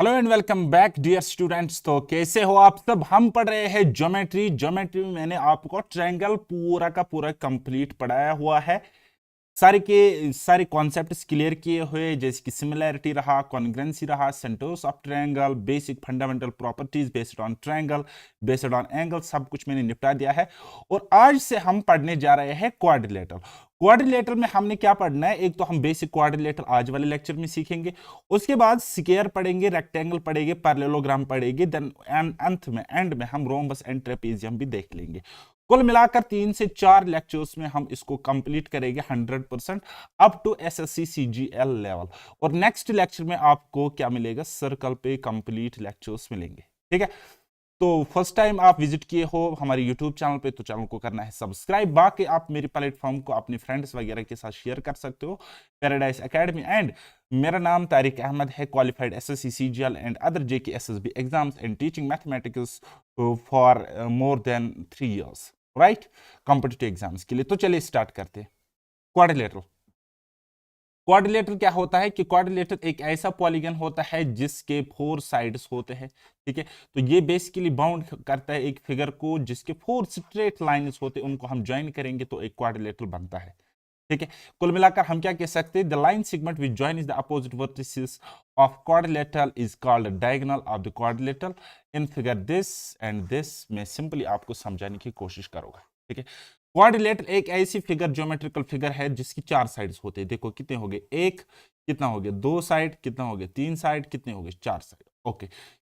Hello and welcome back dear students. तो कैसे हो आप सब। हम पढ़ रहे हैं ज्योमेट्री में मैंने आपको ट्रायंगल पूरा का पूरा कंप्लीट पढ़ाया हुआ है। सारे कॉन्सेप्ट्स क्लियर किए हुए, जैसे कि सिमिलैरिटी रहा, कॉन्ग्रुएंसी रहा, centres of triangle, basic fundamental properties based on triangle, based on angle, सब कुछ मैंने निपटा दिया है। और आज से हम पढ़ने जा रहे हैं क्वाड्रिलेटरल। क्वाड्रिलेटरल में हमने क्या पढ़ना है, एक तो हम बेसिक क्वाड्रिलेटरल आज वाले लेक्चर में सीखेंगे, उसके बाद स्क्वायर पढ़ेंगे, रेक्टेंगल पढ़ेंगे, पैरेललोग्राम पढ़ेंगे, देन एंड में हम रोम्बस एंड ट्रेपेजियम भी देख लेंगे। कुल मिलाकर 3 से 4 लेक्चर्स में हम इसको कंप्लीट करेंगे 100% up to SSC CGL level. और नेक्स्ट लेक्चर में आपको क्या मिलेगा, सर्कल पे कंप्लीट लेक्चर्स मिलेंगे। ठीक है, तो फर्स्ट टाइम आप विजिट किए हो हमारे यूट्यूब चैनल पे तो चैनल को करना है सब्सक्राइब। बाकी आप मेरे प्लेटफॉर्म को अपने फ्रेंड्स वगैरह के साथ शेयर कर सकते हो, पैराडाइज एकेडमी। एंड मेरा नाम तारिक अहमद है, qualified SSC CGL and other JK SSB exams and teaching mathematics for more than 3 years, right, competitive exams के लिए। तो चलिए स्टार्ट करते हैं। क्वाड्रिलेटरल। क्वाड्रिलेटरल क्या होता है कि क्वाड्रिलेटरल एक ऐसा पॉलीगन होता है जिसके 4 साइड्स होते हैं। ठीक है, तो ये बेसिकली बाउंड करता है एक फिगर को जिसके 4 स्ट्रेट लाइंस होते हैं, उनको हम ज्वाइन करेंगे तो एक क्वाड्रिलेटरल बनता है। ठीक है, कुल मिलाकर हम क्या कह सकते हैं, the line segment which join is the opposite vertices of quadrilateral is called diagonal of the quadrilateral. In figure this and this मैं सिंपली आपको समझाने की कोशिश करूंगा। ठीक है, क्वाड्रिलेटरल एक ऐसी फिगर, ज्योमेट्रिकल फिगर है जिसकी 4 साइड्स होते हैं। देखो कितने हो गए, एक, कितना हो गया 2 साइड, कितना हो गया 3 साइड, कितने हो गए 4 साइड। ओके,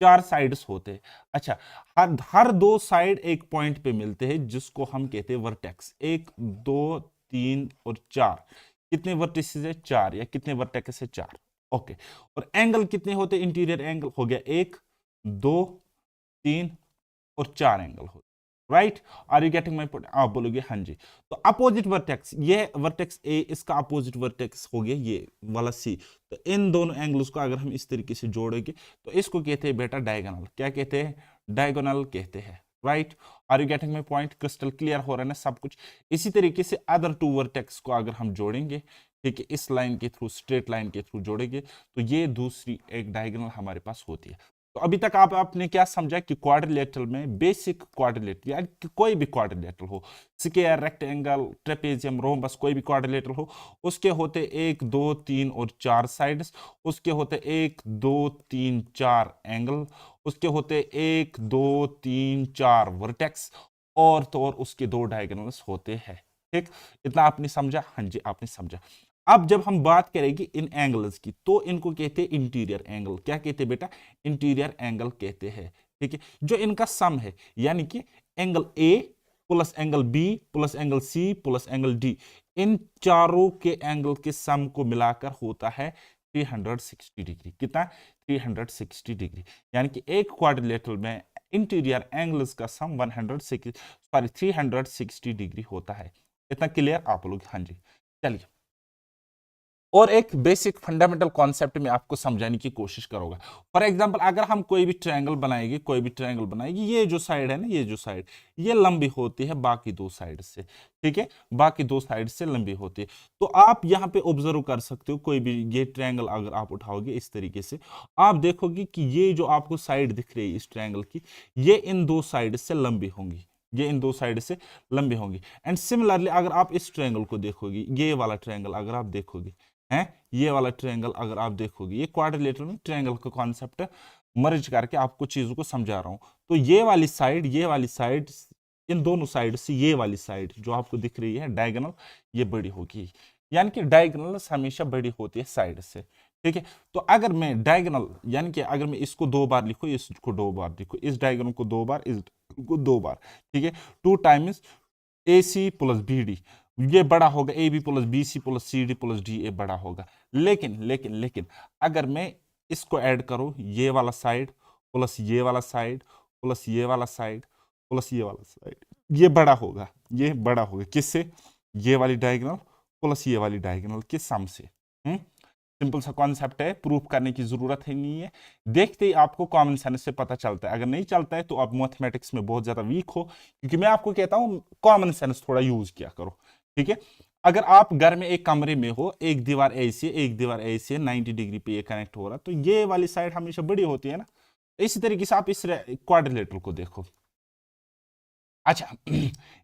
4 साइड्स होते हैं। अच्छा, हर 2 साइड एक पॉइंट पे मिलते हैं जिसको हम कहते हैं वर्टेक्स। 1 2 3 और 4, कितने वर्टिसेस है 4, या कितने वर्टेक्स है 4। ओके, और एंगल कितने होते हैं, इंटीरियर एंगल हो गया 1 2 3 और 4 एंगल होते। Right, are you getting my point. आप बोलोगे हाँ जी। तो अपोजिट वर्टेक्स, ये वर्टेक्स ए, इसका अपोजिट वर्टेक्स हो गया ये वाला सी। तो इन दोनों एंगल्स को अगर हम इस तरीके से जोड़ेंगे तो इसको कहते हैं बेटा डायगोनल। क्या कहते हैं, डायगोनल कहते हैं। Right, are you getting my point. Crystal clear हो रहा है ना सब कुछ। इसी तरीके से अदर 2 वर्टेक्स को अगर हम जोड़ेंगे, ठीक है, इस लाइन के थ्रू, स्ट्रेट लाइन के थ्रू जोड़ेंगे तो ये दूसरी एक डायगोनल हमारे पास होती है। तो अभी तक आपने क्या समझा कि क्वाड्रिलेटरल में, बेसिक क्वाड्रिलेटरल यानी कि कोई भी क्वाड्रिलेटरल हो, स्क्वायर, रेक्टेंगल, ट्रेपेजियम, रोम्बस, कोई भी क्वाड्रिलेटरल हो, उसके होते 1 2 3 और 4 साइड्स, उसके होते 1 2 3 4 एंगल, उसके होते 1 2 3 4 वर्टेक्स, और तो और उसके 2 डायगोनल्स होते हैं। ठीक, इतना आपने समझा। हाँ जी, आपने समझा। अब जब हम बात करेंगे इन एंगल्स की तो इनको कहते हैं इंटीरियर एंगल। क्या कहते हैं बेटा, इंटीरियर एंगल कहते हैं। ठीक है, जो इनका सम है, यानी कि angle A plus angle B plus angle C plus angle D, इन चारों के एंगल के सम को मिलाकर होता है 360 डिग्री। कितना, 360 डिग्री। यानी कि एक क्वाड्रिलेटरल में इंटीरियर एंगल्स का सम 360 डिग्री होता है। इतना क्लियर आप लोग। हाँ जी, चलिए। और एक बेसिक फंडामेंटल कॉन्सेप्ट में आपको समझाने की कोशिश करूंगा। फॉर एग्जांपल, अगर हम कोई भी ट्रायंगल बनाएंगे, ये जो साइड है ना, ये जो साइड, ये लंबी होती है बाकी 2 साइड से। ठीक है, बाकी 2 साइड से लंबी होती है। तो आप यहाँ पे ऑब्जर्व कर सकते हो, कोई भी ये ट्रायंगल अगर आप उठाओगे इस तरीके से, आप देखोगे कि ये जो आपको साइड दिख रही है इस ट्रायंगल की, ये इन 2 साइड से लंबी होंगी, ये इन 2 साइड से लंबी होंगी। एंड सिमिलरली अगर आप इस ट्रायंगल को देखोगे, ये वाला ट्रायंगल अगर आप देखोगे हैं, ये वाला ट्रायंगल अगर आप देखोगे, ये क्वाड्रिलेटरल में ट्रायंगल का कॉन्सेप्ट मर्ज करके आपको चीजों को समझा रहा हूं। तो ये वाली साइड, इन दोनों साइड से ये वाली साइड जो आपको दिख रही है डायगोनल, ये बड़ी होगी। यानी कि डायगोनल हमेशा बड़ी होती है साइड से। ठीक है, तो अगर मैं डायगोनल, यानी कि अगर मैं इसको 2 बार लिखूं, इसको 2 बार लिखूं, इस डायगोनल को 2 बार, इस को 2 बार, ठीक है, 2 times A C plus B D, ये बड़ा होगा A B plus B C plus C D plus D, ए बड़ा होगा। लेकिन अगर मैं इसको ऐड करूं, ये वाला साइड प्लस ये वाला साइड प्लस ये वाला साइड प्लस ये वाला साइड, ये बड़ा होगा, ये बड़ा होगा किससे, ये वाली डायगोनल प्लस ये वाली डायगोनल के सम से। सिंपल सा कॉन्सेप्ट है, प्रूफ करने की जरूरत ही नहीं है। देखते ही आपको कॉमन सेंस से पता चलता है। अगर नहीं चलता है तो आप मैथमेटिक्स में बहुत ज्यादा वीक हो, क्योंकि मैं आपको कहता हूं कॉमन सेंस थोड़ा यूज किया करो। ठीक है, अगर आप घर में एक कमरे में हो, एक दीवार ऐसी है, एक दीवार ऐसी है, 90 डिग्री पे ये कनेक्ट हो रहा, तो ये वाली साइड हमेशा बड़ी होती है ना। इसी तरीके से आप इस क्वाड्रिलेटरल को देखो। अच्छा,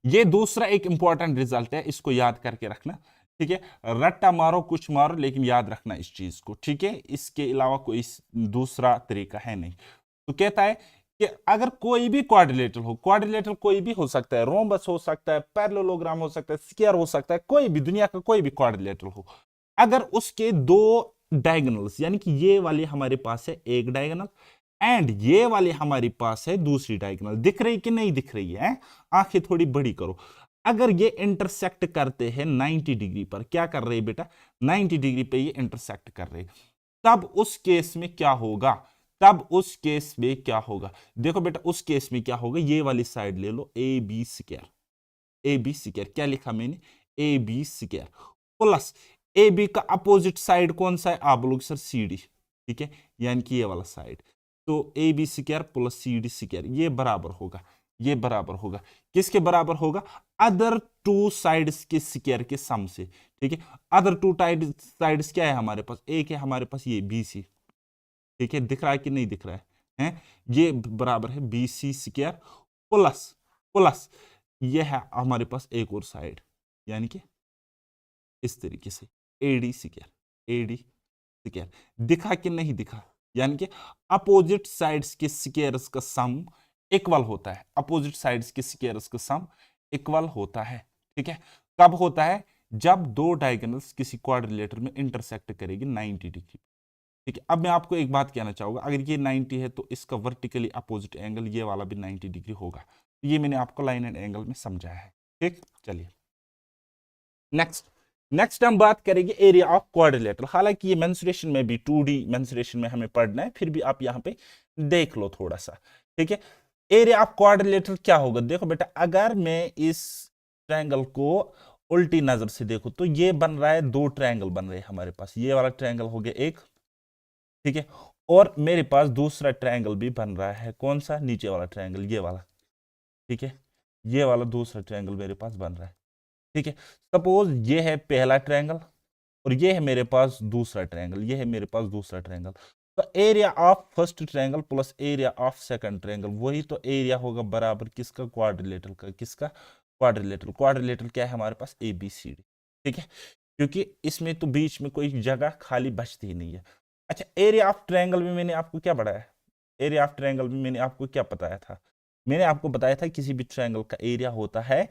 ये दूसरा एक इंपॉर्टेंट रिजल्ट है, इसको याद करके रखना, ठीक है। रट्टा मारो कुछ मारो, लेकिन याद रखना इस चीज को, ठीक है। इसके अलावा कोई दूसरा तरीका है नहीं। तो कहता है कि अगर कोई भी क्वाड्रिलेटरल हो, क्वाड्रिलेटरल कोई भी हो सकता है, रोम्बस हो सकता है, पैरेललोग्राम हो सकता है, स्क्वायर हो सकता है, कोई भी दुनिया का कोई भी क्वाड्रिलेटरल हो, अगर उसके दो डायगोनल्स, यानी कि ये वाली हमारे पास है एक डायगोनल एंड ये वाली हमारे पास है दूसरी डायगोनल, दिख रही कि नहीं दिख रही है? आंखें थोड़ी बड़ी करो। अगर ये इंटरसेक्ट करते हैं 90 डिग्री पर, क्या कर रहे हैं बेटा, 90 डिग्री पे ये इंटरसेक्ट कर रहे हैं, तब उस केस में क्या होगा? तब उस केस में क्या होगा? देखो बेटा, उस केस में क्या होगा, ये वाली साइड ले लो, A B square, A B square क्या लिखा मैंने, A B square plus A B का अपोजिट साइड कौन सा है, आप लोग सर सी डी, ठीक है, यानी कि ये वाला साइड। तो A B square plus C D square ये बराबर होगा, ये बराबर होगा किसके बराबर होगा, अदर टू साइड्स के स्क्वायर के सम से, ठीक है। अदर टू साइड्स क्या है हमारे पास, एक है हमारे पास ये बी सी, ठीक है, दिख रहा है कि नहीं दिख रहा है, ये बराबर है B C square plus plus ये है हमारे पास एक और साइड, यानी कि इस तरीके से एडी स्क्वायर, एडी स्क्वायर दिखा कि नहीं दिखा, यानी कि अपोजिट साइड्स के स्क्वायर्स का सम इक्वल होता है, अपोजिट साइड्स के स्क्वायर्स का सम इक्वल होता है, ठीक है। कब होता है? जब दो डायगोनल्स किसी क्वाड्रिलेटरल में इंटरसेक्ट करेगी 90 डिग्री, ठीक है। अब मैं आपको एक बात कहना चाहूंगा, अगर ये 90 है तो इसका वर्टिकली अपोजिट एंगल ये वाला भी 90 डिग्री होगा। ये मैंने आपको लाइन एंड एंगल में समझाया है, ठीक। चलिए नेक्स्ट हम बात करेंगे एरिया ऑफ क्वाड्रिलेटरल। हालांकि ये मेंसुरेशन में भी 2D मेंसुरेशन में हमें पढ़ना है, फिर भी आप यहाँ पे देख लो थोड़ा सा, ठीक है। एरिया ऑफ क्वाड्रिलेटरल क्या होगा? देखो बेटा, अगर मैं इस ट्रायंगल को उल्टी नजर से देखो तो ये बन रहा है, दो ट्रायंगल बन रहे हैं हमारे पास, ये वाला ट्रायंगल हो गया एक, ठीक है, और मेरे पास दूसरा ट्रायंगल भी बन रहा है, कौन सा, नीचे वाला ट्रायंगल, ये वाला, ठीक है, ये वाला दूसरा ट्रायंगल मेरे पास बन रहा है, ठीक है। सपोज ये है पहला ट्रायंगल और ये है मेरे पास दूसरा ट्रायंगल, ये है मेरे पास दूसरा ट्रायंगल। तो area of first triangle plus area of second triangle, वही तो एरिया होगा बराबर किसका, क्वाड्रिलेटरल का, किसका, क्वाड्रिलेटरल। क्वाड्रिलेटरल क्या है हमारे पास, ए बी सी डी, ठीक है, क्योंकि इसमें तो बीच में कोई जगह खाली बचती ही नहीं है। अच्छा, एरिया ऑफ ट्रायंगल में मैंने आपको क्या बताया, एरिया ऑफ ट्रायंगल में मैंने आपको क्या बताया था, मैंने आपको बताया था किसी भी ट्रायंगल का एरिया होता है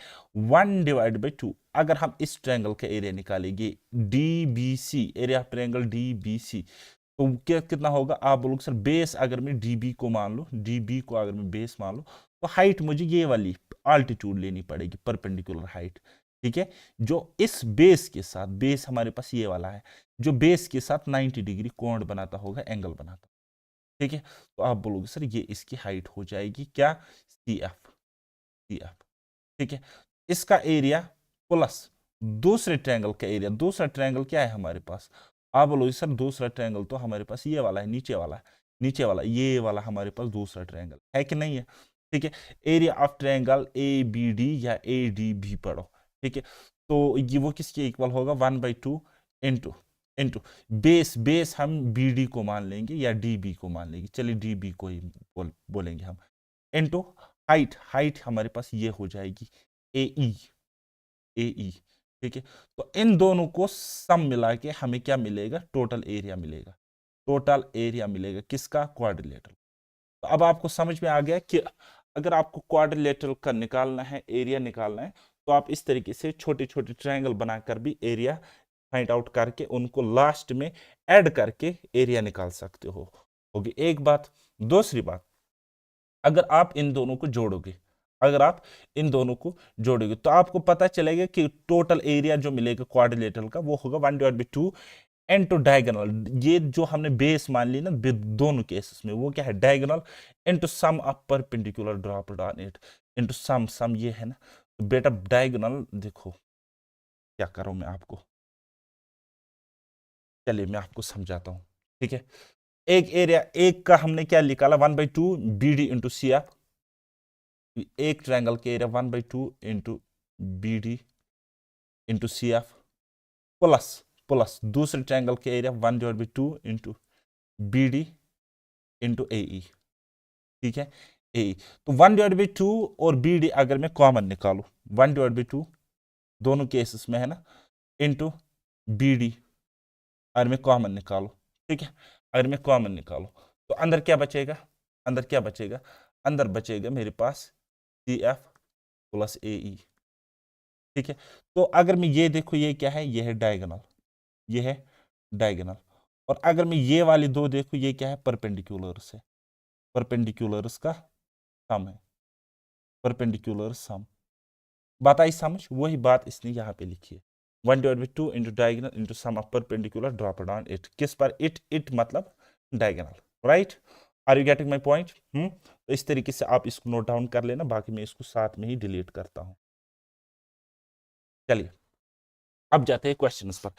1/2। अगर हम इस ट्रायंगल का एरिया निकालेंगे DBC, area of triangle DBC, तो क्या कितना होगा, आप बोलोगे सर बेस अगर मैं DB को मान लो, DB को अगर मैं बेस मान लो, तो हाइट मुझे ये वाली आल्टीट्यूड लेनी पड़ेगी, परपेंडिकुलर हाइट, ठीक है, जो इस बेस के साथ, बेस हमारे पास ये वाला है, जो बेस के साथ 90 डिग्री कोण बनाता होगा, एंगल बनाता, ठीक है। तो आप बोलोगे सर ये इसकी हाइट हो जाएगी क्या, CF, CF, ठीक है। इसका एरिया प्लस दूसरे ट्रायंगल का एरिया, दूसरा ट्रायंगल क्या है हमारे पास, आप बोलोगे सर दूसरा ट्रायंगल तो हमारे पास ये वाला है, नीचे वाला है, नीचे वाला ये वाला हमारे पास दूसरा ट्रायंगल है कि नहीं है, ठीक है। एरिया ऑफ ट्रायंगल ABD या ADB पढ़ो, ठीक है। तो ये वो किसके इक्वल होगा, 1/2 इंटू इंटू बेस हम BD को मान लेंगे या DB को मान लेंगे, चलिए DB को ही बोलेंगे हम, इंटू हाइट हमारे पास ये हो जाएगी AE, AE, ठीक है। तो इन दोनों को सम मिला के हमें क्या मिलेगा, टोटल एरिया मिलेगा, टोटल एरिया मिलेगा किसका, क्वाड्रिलेटरल। तो अब आपको समझ में आ गया कि अगर आपको क्वाड्रिलेटरल का निकालना है, एरिया निकालना है, तो आप इस तरीके से छोटे छोटे ट्रायंगल बनाकर भी एरिया फाइंड आउट करके उनको लास्ट में ऐड करके एरिया निकाल सकते हो, होगी एक बात। दूसरी बात, अगर आप इन दोनों को जोड़ोगे, अगर आप इन दोनों को जोड़ोगे तो आपको पता चलेगा कि टोटल एरिया जो मिलेगा क्वाड्रिलेटरल का वो होगा 1/2 इनटू डायगोनल, ये जो हमने बेस मान ली ना दोनों केसेस में, वो क्या है, diagonal into sum of perpendicular dropped on it into sum ये है ना। तो बेटा डायगोनल देखो क्या करूं मैं आपको, चलिए मैं आपको समझाता हूं, ठीक है। एक एरिया एक का हमने क्या निकाला, 1/2 BD इंटू CF, एक ट्रायंगल के area 1/2 into BD into CF, plus plus दूसरे ट्रायंगल के area 1/2 into B D into A E, ठीक है, ए। तो 1/2 और बी डी अगर मैं कॉमन निकालू, 1/2 दोनों केसेस में है ना, इंटू बी डी अगर मैं कॉमन निकालू, ठीक है, अगर मैं कॉमन निकालू तो अंदर क्या बचेगा, अंदर क्या बचेगा, अंदर बचेगा मेरे पास सी एफ प्लस ए ई, ठीक है। तो अगर मैं ये देखो, ये क्या है, ये है डायगोनल, ये है डायगोनल। और अगर मैं ये वाली दो देखो, ये क्या है, परपेंडिकुलर्स है, परपेंडिकुलर्स का सम है, परपेंडिकुलर सम। बात आई समझ, वही बात इसने यहाँ पे लिखी है, 1/2 into diagonal into sum of perpendicular drop down it. किस पर, इट मतलब diagonal, right. Are you getting my point? तो इस तरीके से आप इसको नोट डाउन कर लेना, बाकी मैं इसको साथ में ही डिलीट करता हूं। चलिए अब जाते हैं क्वेश्चंस पर।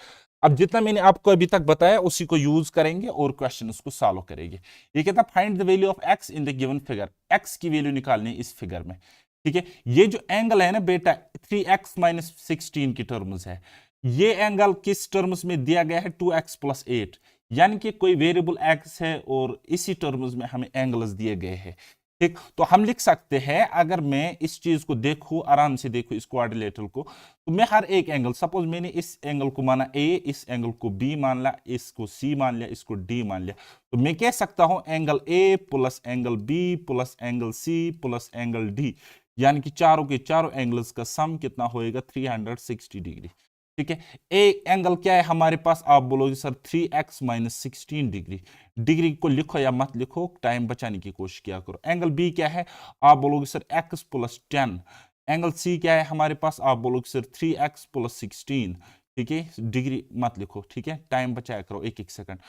अब जितना मैंने आपको अभी तक बताया उसी को यूज करेंगे और क्वेश्चन को सॉल्व करेंगे। ये कहता है find the value of x in the given figure, x की वैल्यू निकालनी है इस फिगर में, ठीक है। ये जो एंगल है ना बेटा 3x माइनस 16 की टर्म्स है, ये एंगल किस टर्म्स में दिया गया है, 2x प्लस 8, यानी कि कोई वेरिएबल x है और इसी टर्म्स में हमें एंगल्स दिए गए हैं, ठीक। तो हम लिख सकते हैं, अगर मैं इस चीज को देखूं, आराम से देखो इस क्वाड्रिलेटरल को, तो मैं हर एक एंगल, सपोज मैंने इस एंगल को माना ए, इस एंगल को बी मान लिया, इसको सी मान लिया, इसको डी मान लिया, तो मैं कह सकता हूं angle A plus angle B plus angle C plus angle D, यानी कि चारों के चारों एंगल्स का सम कितना होएगा, 360 डिग्री, ठीक है। ए एंगल क्या है हमारे पास, आप बोलोगे sir 3x minus 16 degree, degree को लिखो या मत लिखो, टाइम बचाने की कोशिश किया करो। एंगल बी क्या है, आप बोलोगे sir x plus 10, angle C क्या है हमारे पास, आप बोलोगे सर 3x प्लस 16, ठीक है, डिग्री मत लिखो, ठीक है, टाइम बचाया करो एक एक सेकंड।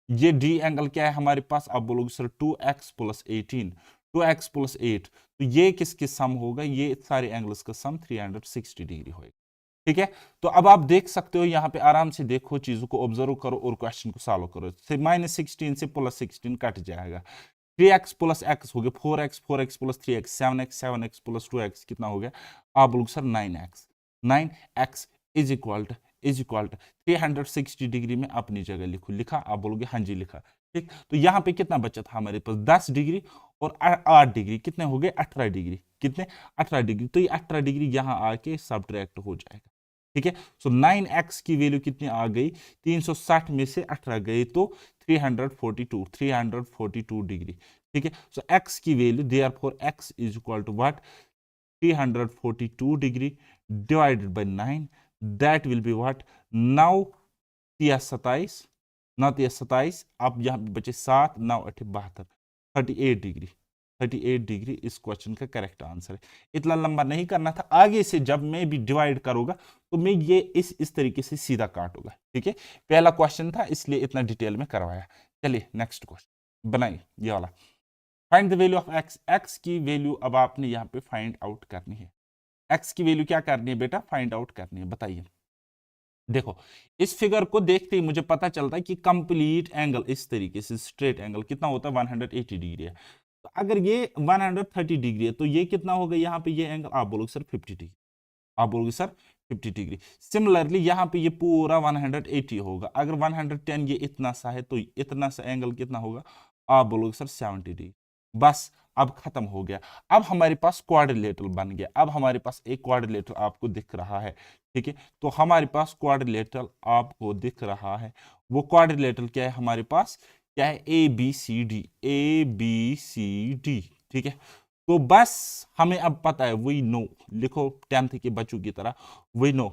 ये डी एंगल क्या है हमारे पास, आप बोलोगे sir 2x plus 18, 2x plus 8, तो ये किसके सम होगा, ये सारे एंगल्स का सम 360 डिग्री होगा, ठीक है। तो अब आप देख सकते हो, यहां पे आराम से देखो, चीजों को ऑब्जर्व करो और क्वेश्चन को सॉल्व करो। से -16 से +16 कट जाएगा, 3x प्लस एक्स हो गया 4x, 4x plus 3x 7x, 7x plus 2x कितना हो गया, आप बोलोगे sir 9x, 9x is equal to 360 degree में अपनी जगह लिखो, लिखा, आप बोलोगे हाँ जी लिखा, ठीक। तो यहाँ पे कितना बचा था हमारे पास, 10 डिग्री और 8 डिग्री, कितने हो गए, 18 डिग्री, कितने, 18 डिग्री। तो ये 18 डिग्री यहाँ आके सब्ट्रैक्ट हो जाएगा, ठीक है। सो 9x की वैल्यू कितनी आ गई, 360 में से 18 गए तो 342 डिग्री, ठीक है। सो x की value, therefore x is equal to what, 342 degree divided by 9, that will be what, 9 तिया 27, 9 तिया 27, अब यहाँ बचे 7, 9 8 72, 38 डिग्री, 38 डिग्री इस क्वेश्चन का करेक्ट आंसर है। इतना लंबा नहीं करना था, आगे से जब मैं भी डिवाइड करूंगा तो मैं ये इस तरीके से सीधा काटूंगा, ठीक है। पहला क्वेश्चन था इसलिए इतना डिटेल में करवाया। चलिए नेक्स्ट क्वेश्चन बनाइए, ये वाला, find the value of x, x की वैल्यू अब आपने यहाँ पे फाइंड आउट करनी है। एक्स की वैल्यू क्या करनी है बेटा, फाइंड आउट करनी है, बताइए। देखो इस फिगर को देखते ही मुझे पता चलता है कि कंप्लीट एंगल इस तरीके से स्ट्रेट एंगल कितना होता है, 180 डिग्री है। तो अगर ये 130 डिग्री है तो ये कितना होगा, यहाँ पे ये एंगल आप बोलोगे सर 50 डिग्री, आप बोलोगे सर 50 डिग्री। सिमिलरली यहाँ पे ये पूरा 180 होगा, अगर 110 ये इतना सा है तो इतना सा एंगल कितना होगा, आप बोलोगे सर 70 डिग्री। बस अब खत्म हो गया, अब हमारे पास क्वाड्रिलेटरल बन गया, अब हमारे पास एक क्वाड्रिलेटरल आपको दिख रहा है, ठीक है। तो हमारे पास क्वाड्रिलेटरल आपको दिख रहा है, वो क्वाड्रिलेटरल क्या है हमारे पास, क्या है, A B C D, A B C D, ठीक है। तो बस हमें अब पता है, वी नो, लिखो 10th के बच्चों की तरह, वी नो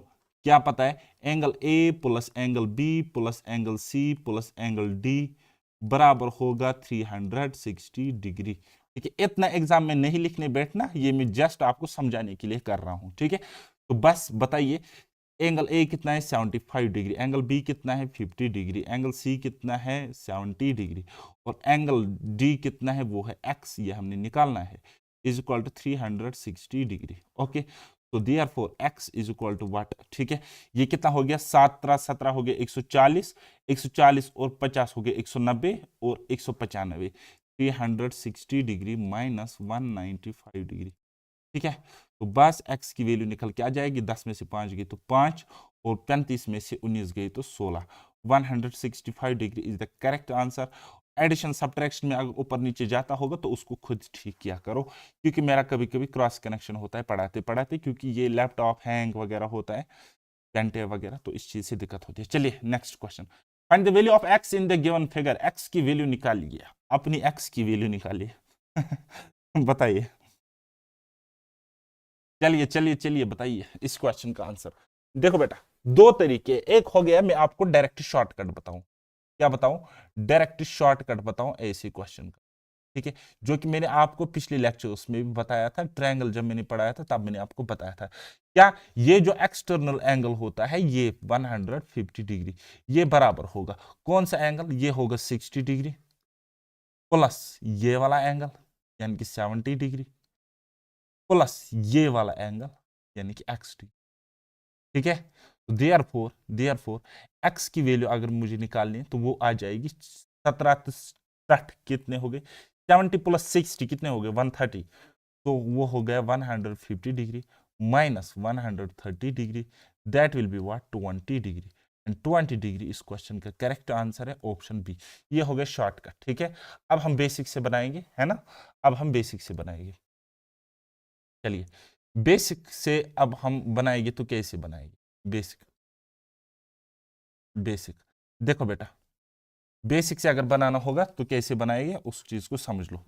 क्या पता है, angle A plus angle B plus angle C plus angle D बराबर होगा 360 डिग्री, ठीक है। इतना एग्जाम में नहीं लिखने बैठना, ये मैं जस्ट आपको समझाने के लिए कर रहा हूं, ठीक है। तो बस बताइए, एंगल ए कितना है 75 डिग्री, एंगल बी कितना है 50 डिग्री, एंगल सी कितना है 70 डिग्री, और एंगल डी कितना है वो है एक्स, ये हमने निकालना है, is equal to 360 degree, okay. तो therefore x is equal to what, ठीक है। ये कितना हो गया, 17 17 हो गया 140, 140 और 50 हो गया 190 और 195, 360 डिग्री माइनस 195 डिग्री, ठीक है। तो बस x की वैल्यू निकल के आ जाएगी, 10 में से 5 गई तो 5, और 35 में से 19 गई तो 16, 165 degree is the correct answer. Addition subtraction में अगर ऊपर नीचे जाता होगा तो उसको खुद ठीक किया करो, क्योंकि मेरा कभी कभी क्रॉस कनेक्शन होता है पढ़ाते पढ़ाते, क्योंकि ये लैपटॉप हैंग वगैरह होता है, घंटे वगैरह, तो इस चीज से दिक्कत होती है। चलिए next question, find the value of x in the given figure. x की वैल्यू निकालिए, अपनी x की वैल्यू निकालिए बताइए, चलिए चलिए चलिए बताइए इस क्वेश्चन का आंसर। देखो बेटा, दो तरीके, एक हो गया मैं आपको डायरेक्ट शॉर्टकट बताऊं, क्या बताऊं, डायरेक्ट शॉर्टकट बताऊं ऐसे क्वेश्चन का, ठीक है, जो कि मैंने आपको पिछले लेक्चर्स में भी बताया था, ट्रायंगल जब मैंने पढ़ाया था तब मैंने आपको बताया था। क्या ये जो एक्सटर्नल एंगल होता है ये 150 डिग्री, ये बराबर होगा कौन सा एंगल, ये होगा 60 डिग्री प्लस ये वाला एंगल यानी कि 70 डिग्री प्लस ये वाला एंगल यानी कि x डिग्री, ठीक है। तो देयरफॉर x की वैल्यू अगर मुझे निकालनी है तो वो आ जाएगी 17 कितने हो गए, 70 प्लस 60 कितने हो गए 130, तो वो हो गया 150 degree minus 130 degree, that will be what 20 degree, and 20 degree इस क्वेश्चन का करेक्ट आंसर है ऑप्शन बी। ये हो गया शॉर्टकट, ठीक है। अब हम बेसिक से बनाएंगे, है ना, अब हम बेसिक से बनाएंगे। चलिए बेसिक से अब हम बनाएंगे तो कैसे बनाएंगे, बेसिक बेसिक देखो बेटा, बेसिक से अगर बनाना होगा तो कैसे बनाएंगे उस चीज को समझ लो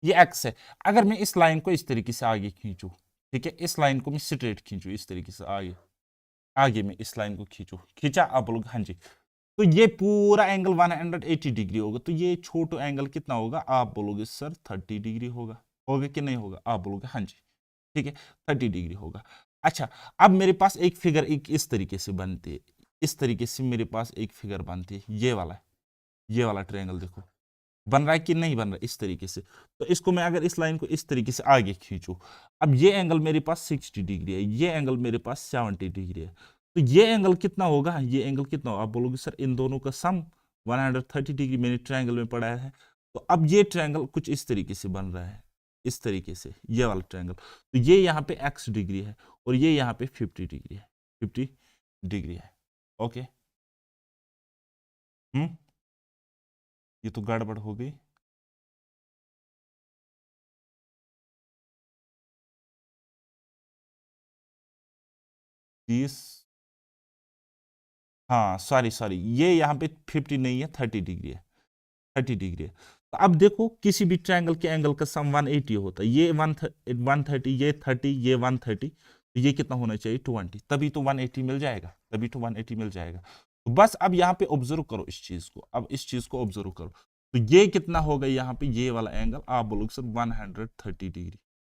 ये x है, अगर मैं इस लाइन को इस तरीके से आगे खींचूं, ठीक है, इस लाइन को मैं स्ट्रेट खींचूं इस तरीके से आगे, आगे मैं इस लाइन को खींचा आप लोग, हाँ जी, तो ये पूरा एंगल 180 डिग्री होगा, तो ये छोटा एंगल कितना होगा, आप बोलोगे सर 30 डिग्री होगा, होगा कि नहीं होगा, आप बोलोगे हाँ जी, ठीक है 30 डिग्री होगा। अच्छा, अब मेरे पास एक फिगर एक इस तरीके से बनती है, इस तरीके से मेरे पास एक फिगर बनती है, ये वाला ट्रायंगल देखो बन रहा है कि नहीं बन रहा है, इस तरीके से, तो इसको मैं अगर इस लाइन को इस तरीके से आगे खींचूं, अब ये एंगल मेरे पास 60 डिग्री है, ये एंगल मेरे पास 70 डिग्री है, तो ये एंगल कितना होगा, ये एंगल कितना होगा, आप बोलोगे सर इन दोनों का सम 130 डिग्री मैंने ट्रायंगल में पढ़ाया है, तो अब ये ट्रायंगल कुछ इस तरीके से बन रहा है, इस तरीके से ये वाला ट्रायंगल, तो ये यहाँ पे x डिग्री है और ये यहाँ पे 50 डिग्री है, 50 डिग्री है, ओके। ये तो गड़बड़ हो गई, तीस, हाँ सॉरी सॉरी, ये यहाँ पे 50 नहीं है 30 डिग्री है, 30 डिग्री है। तो अब देखो किसी भी ट्रायंगल के एंगल का सम 180 होता है, ये 130, ये 30, ये 130, तो ये कितना होना चाहिए 20, तभी तो 180 मिल जाएगा, तभी तो 180 मिल जाएगा। तो बस अब यहाँ पे ऑब्जर्व करो इस चीज को, अब इस चीज को ऑब्जर्व करो, तो ये कितना होगा यहाँ पे, ये वाला एंगल आप बोलोगे सर 130 डिग्री,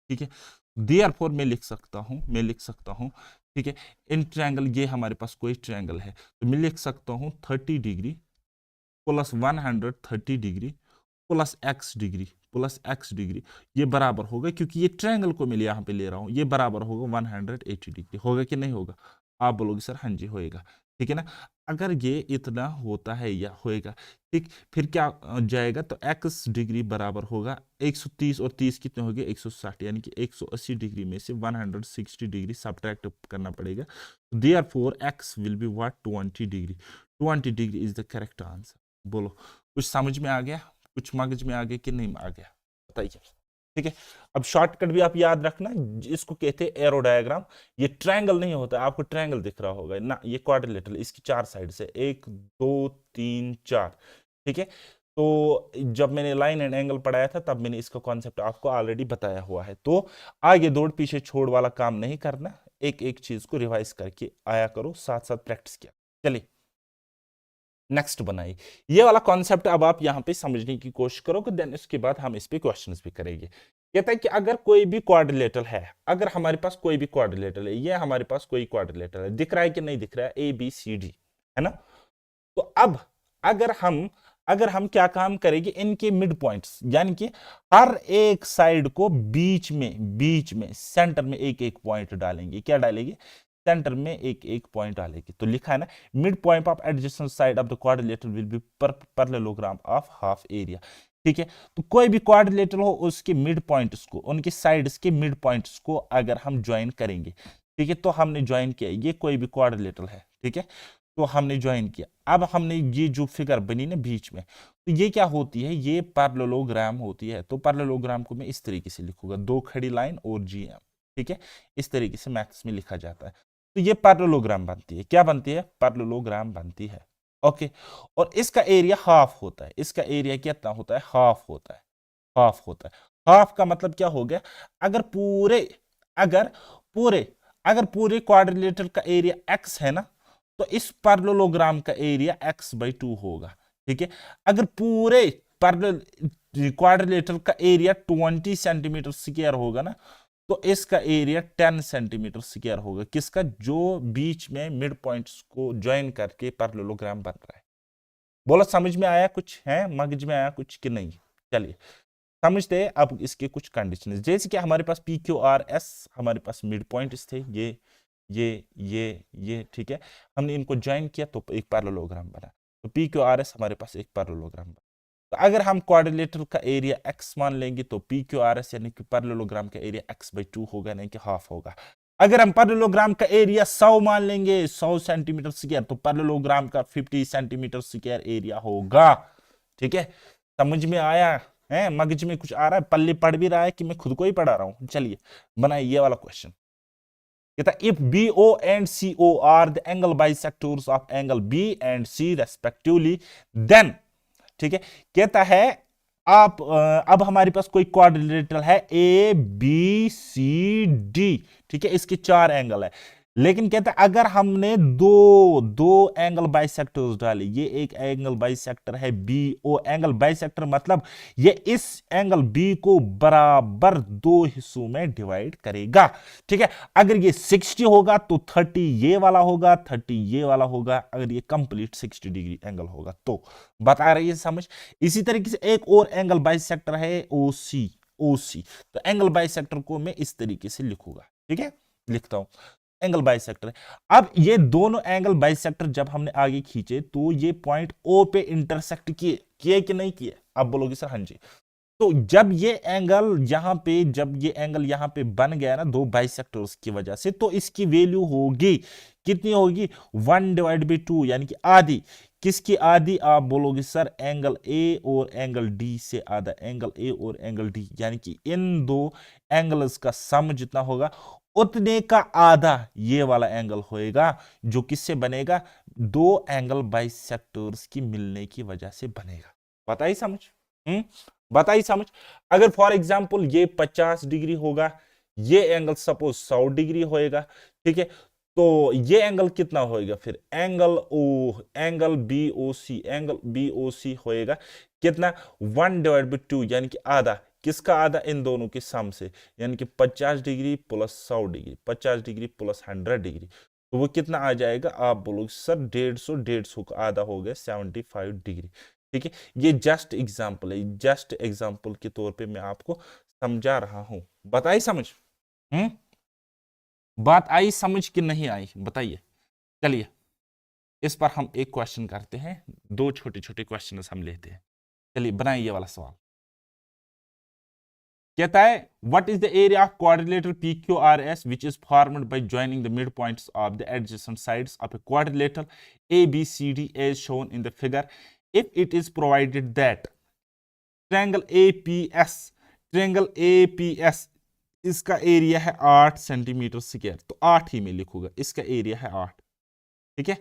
ठीक है। देयरफॉर मैं लिख सकता हूँ, ठीक है, इन ट्रायंगल, ये हमारे पास कोई ट्रायंगल है, तो मैं लिख सकता हूँ 30 degree plus 130 degree plus x degree, ये बराबर होगा, क्योंकि ये ट्रायंगल को मैं यहाँ पे ले रहा हूँ, ये बराबर होगा 180 डिग्री, होगा कि नहीं होगा, आप बोलोगे सर हाँ जी होएगा, ठीक है ना। अगर ये इतना होता है या होएगा, ठीक, फिर क्या जाएगा, तो एक्स डिग्री बराबर होगा 130 और 30 कितने हो गए 160, यानी कि 180 डिग्री में से 160 डिग्री सब्ट्रैक्ट करना पड़ेगा, therefore x will be what 20 degree, 20 degree is the correct answer. बोलो कुछ समझ में आ गया, कुछ मगज में आ गया कि नहीं आ गया, बताइए, ठीक है। अब शॉर्टकट भी आप याद रखना, इसको कहते हैं एरो डायग्राम, ये ट्रायंगल नहीं होता, आपको ट्रायंगल दिख रहा होगा ना, ये क्वाड्रिलेटरल, इसकी 4 साइड से 1 2 3 4, ठीक है। तो जब मैंने लाइन एंड एंगल पढ़ाया था तब मैंने इसका कॉन्सेप्ट आपको ऑलरेडी बताया हुआ है, तो आगे दौड़ पीछे छोड़ वाला काम नहीं करना, एक एक चीज को रिवाइज करके आया करो, साथ साथ प्रैक्टिस किया। चलिए नेक्स्ट बनाइए, ये वाला कॉन्सेप्ट अब आप यहाँ पे समझने की कोशिश करोगे, देन इसके बाद हम इस पे क्वेश्चंस भी करेंगे। कहता है कि अगर कोई भी क्वाड्रिलेटरल है, अगर हमारे पास कोई भी क्वाड्रिलेटरल है, ये हमारे पास कोई क्वाड्रिलेटरल है, दिख रहा है कि नहीं दिख रहा है, ए बी सी डी, है ना। तो अब अगर हम क्या काम करेंगे, इनके मिड पॉइंट्स, यानी कि हर एक साइड को बीच में सेंटर में एक एक पॉइंट डालेंगे, क्या डालेंगे, सेंटर में एक एक पॉइंट डालेंगे, तो लिखा है ना, mid point of adjacent side of the quadrilateral will be parallelogram of half area, ठीक है। तो कोई भी क्वाड्रिलेटरल हो उसके मिड पॉइंट्स को, उनके साइड्स के मिड पॉइंट्स को अगर हम ज्वाइन करेंगे, ठीक है, तो हमने ज्वाइन किया, ये कोई भी क्वाड्रिलेटरल है, ठीक है, तो हमने ज्वाइन किया। अब हमने ये जो फिगर बनी ना बीच में, तो ये क्या होती है, ये पैरेललोग्राम होती है। तो पैरेललोग्राम को मैं इस तरीके से लिखूंगा, दो खड़ी लाइन और जीएम, ठीक है, इस तरीके से मैथ्स में लिखा जाता है। तो ये पैरेललोग्राम बनती है, क्या बनती है, पैरेललोग्राम बनती है। ओके, और इसका एरिया हाफ होता है, इसका एरिया कितना होता है, हाफ होता है, हाफ होता है। हाफ का मतलब क्या हो गया, अगर पूरे अगर पूरे अगर पूरे क्वाड्रिलेटरल का एरिया x है ना, तो इस पैरेललोग्राम का एरिया x/2 होगा, ठीक है। अगर पूरे क्वाड्रिलेटरल का एरिया 20 सेंटीमीटर स्क्वायर होगा ना, तो इसका एरिया 10 सेंटीमीटर स्क्वायर होगा, किसका, जो बीच में मिड पॉइंट्स को ज्वाइन करके पैरेललोग्राम बन रहा है। बोलो समझ में आया कुछ है, मगज में आया कुछ कि नहीं? चलिए समझते हैं अब इसके कुछ कंडीशन, जैसे कि हमारे पास पी क्यू आर एस, हमारे पास मिड पॉइंट्स थे, ये ठीक है, हमने इनको ज्वाइन किया तो एक पैरेललोग्राम बना। तो पी क्यू आर एस हमारे पास एक पैरेललोग्राम बना। तो अगर हम क्वाड्रिलेटरल का एरिया x मान लेंगे, तो पी क्यू आर एस यानी कि पैरेललोग्राम का एरिया x/2 होगा, नहीं कि हाफ होगा। अगर हम पैरेललोग्राम का एरिया 100 मान लेंगे, 100 सेंटीमीटर स्क्वायर, तो पैरेललोग्राम का 50 सेंटीमीटर स्क्वायर एरिया होगा, ठीक है। समझ में आया है, मगज में कुछ आ रहा है, पल्ले पढ़ भी रहा है कि मैं खुद को ही पढ़ा रहा हूं? चलिए बनाइए ये वाला क्वेश्चन। कहता है if BO and CO are the angle bisectors of angle B and C respectively, then, ठीक है, कहता है आप अब हमारे पास कोई क्वाड्रिलेटरल है ABCD, ठीक है, इसके 4 एंगल है, लेकिन कहता है अगर हमने दो एंगल बाइसेक्टर्स डाले, ये एक एंगल बाइसेक्टर है BO, एंगल बाइसेक्टर मतलब ये इस एंगल B को बराबर 2 हिस्सों में डिवाइड करेगा, ठीक है। अगर ये 60 होगा तो 30 ये वाला होगा, 30 ये वाला होगा, अगर ये कंप्लीट 60 डिग्री एंगल होगा तो। बता रही है समझ? इसी तरीके से एक और एंगल बाइसेक्टर है OC, तो एंगल बाइसेक्टर को मैं इस तरीके से लिखूंगा, ठीक है, लिखता हूं, एंगल बाइसेक्टर है। अब ये दोनों एंगल बाइसेक्टर जब हमने आगे खींचे तो ये पॉइंट O पे इंटरसेक्ट किए कि नहीं किए? आप बोलोगे सर हाँ जी। तो जब ये एंगल यहां पे बन गया ना दो बाइसेक्टर्स की वजह से, तो इसकी वैल्यू होगी कितनी होगी, 1/2, यानी कि आधी। किसकी आधी? आप बोलोगे सर एंगल A और एंगल D से आधा, एंगल A और एंगल D, यानी कि इन दो एंगल्स का सम जितना होगा उतने का आधा ये वाला एंगल होएगा, जो किससे बनेगा, दो एंगल बाइसेक्टर्स की मिलने की वजह से बनेगा। बताइए समझ? बताइए समझ। अगर फॉर एग्जांपल ये 50 डिग्री होगा, ये एंगल सपोज 100 डिग्री होएगा, ठीक है, तो ये एंगल कितना होएगा फिर, एंगल बी ओ सी होएगा कितना, 1/2, यानी कि आधा। किसका आधा? इन दोनों के सम से, यानी कि 50 degree plus 100 degree, 50 degree plus 100 degree, तो वो कितना आ जाएगा? आप बोलोगे सर 150 का आधा हो गया 75 डिग्री, ठीक है। ये जस्ट एग्जाम्पल है, जस्ट एग्जाम्पल के तौर पे मैं आपको समझा रहा हूं। बताइए समझ? बात आई समझ कि नहीं आई, बताइए। चलिए इस पर हम एक क्वेश्चन करते हैं, दो छोटे छोटे क्वेश्चन हम लेते हैं। चलिए बनाइए ये वाला सवाल। कहता है what is the area of quadrilateral PQRS which is formed by joining the mid points of the adjacent sides of a quadrilateral ABCD as shown in the figure if it is provided that triangle APS इसका area है 8 centimetre square, तो 8 ही मैं लिखूंगा, इसका area है 8, ठीक है,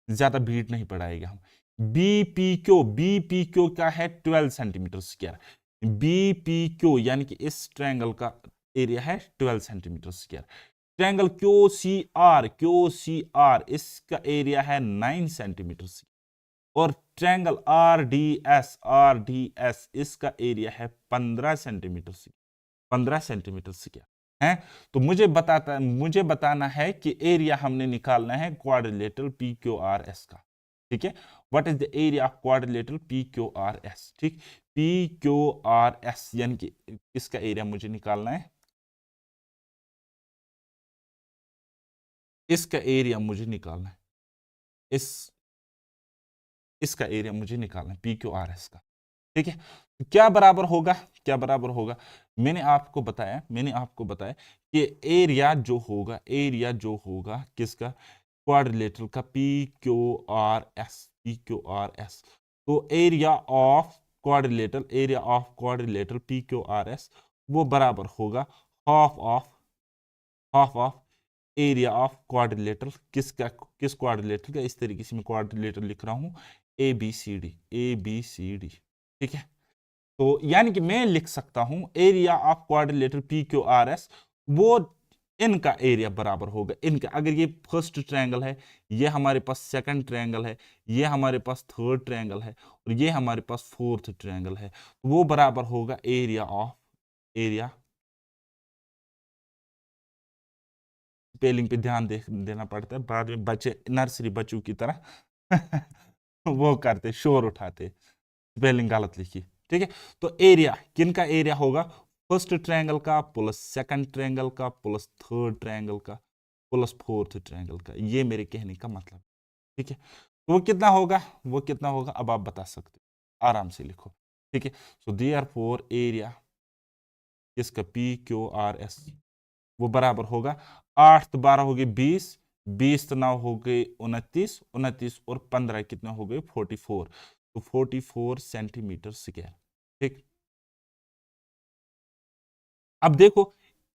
ज्यादा भीड़ नहीं पड़ाएगा हम। BPQ का है 12 सेंटीमीटर स्क्वायर, BPQ यानी कि इस ट्रायंगल का एरिया है 12 सेंटीमीटर स्क्वायर। ट्रायंगल QCR इसका एरिया है 9 सेंटीमीटर स्क्वायर, और ट्रायंगल RDS इसका एरिया है 15 सेंटीमीटर स्क्वायर, 15 सेंटीमीटर स्क्वायर है। तो मुझे बताना है कि एरिया हमने निकालना है क्वाड्रिलेटरल PQRS का, ठीक है। What is the area of quadrilateral PQRS, ठीक, PQRS यानी कि इसका एरिया मुझे निकालना है, इसका एरिया मुझे निकालना है, इसका एरिया मुझे निकालना है PQRS का। ठीक है, तो क्या बराबर होगा, क्या बराबर होगा, मैंने आपको बताया कि एरिया जो होगा किसका, क्वाड्रिलेटरल का, पी क्यू आर एस। तो area of quadrilateral P Q R S वो बराबर होगा half of area of quadrilateral किस क्वाड्रिलेटरल का, इस तरीके से मैं क्वाड्रिलेटरल लिख रहा हूं, ए बी सी डी। ठीक है, तो यानी कि मैं लिख सकता हूं area of quadrilateral P Q R S वो इनका एरिया बराबर होगा इनका। अगर ये फर्स्ट ट्रायंगल है, ये हमारे पास सेकंड ट्रायंगल है, ये हमारे पास थर्ड ट्रायंगल है, और ये हमारे पास फोर्थ ट्रायंगल है, तो वो बराबर होगा एरिया स्पेलिंग पे ध्यान देना पड़ता है, बाद में बच्चे नर्सरी बच्चों की तरह वो करते, शोर उठाते, स्पेलिंग गलत लिखी। ठीक है, तो एरिया किनका एरिया होगा, फर्स्ट ट्रायंगल का प्लस सेकंड ट्रायंगल का प्लस थर्ड ट्रायंगल का प्लस फोर्थ ट्रायंगल का, ये मेरे कहने का मतलब। ठीक है, तो वो कितना होगा अब आप बता सकते हो, आराम से लिखो। ठीक है, सो देयरफॉर एरिया किसका, पी क्यू आर एस वो बराबर होगा 8 तो 12 हो गए 20, 20 तो 9 हो गए 29, 29 और 15 कितने हो गए 44, तो 44 सेंटीमीटर स्क्वायर। ठीक, अब देखो,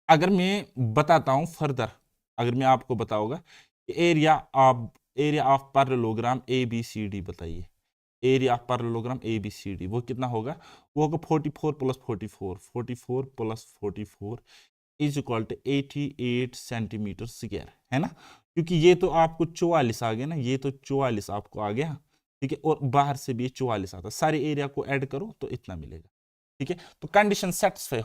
अगर मैं बताता हूं फर्दर, अगर मैं आपको बताऊंगा कि area of parallelogram A B C D बताइए, area of parallelogram A B C D वो कितना होगा, वो होगा 44 plus 44, 44 plus 44 is equal to 88 centimetre square, है ना, क्योंकि ये तो आपको 44 आ गया ना, ये तो 44 आपको आ गया। ठीक है, और बाहर से भी 44 आता है, सारे एरिया को ऐड करो तो इतना मिलेगा। ठीक है, तो कंडीशन सेटिस्फाई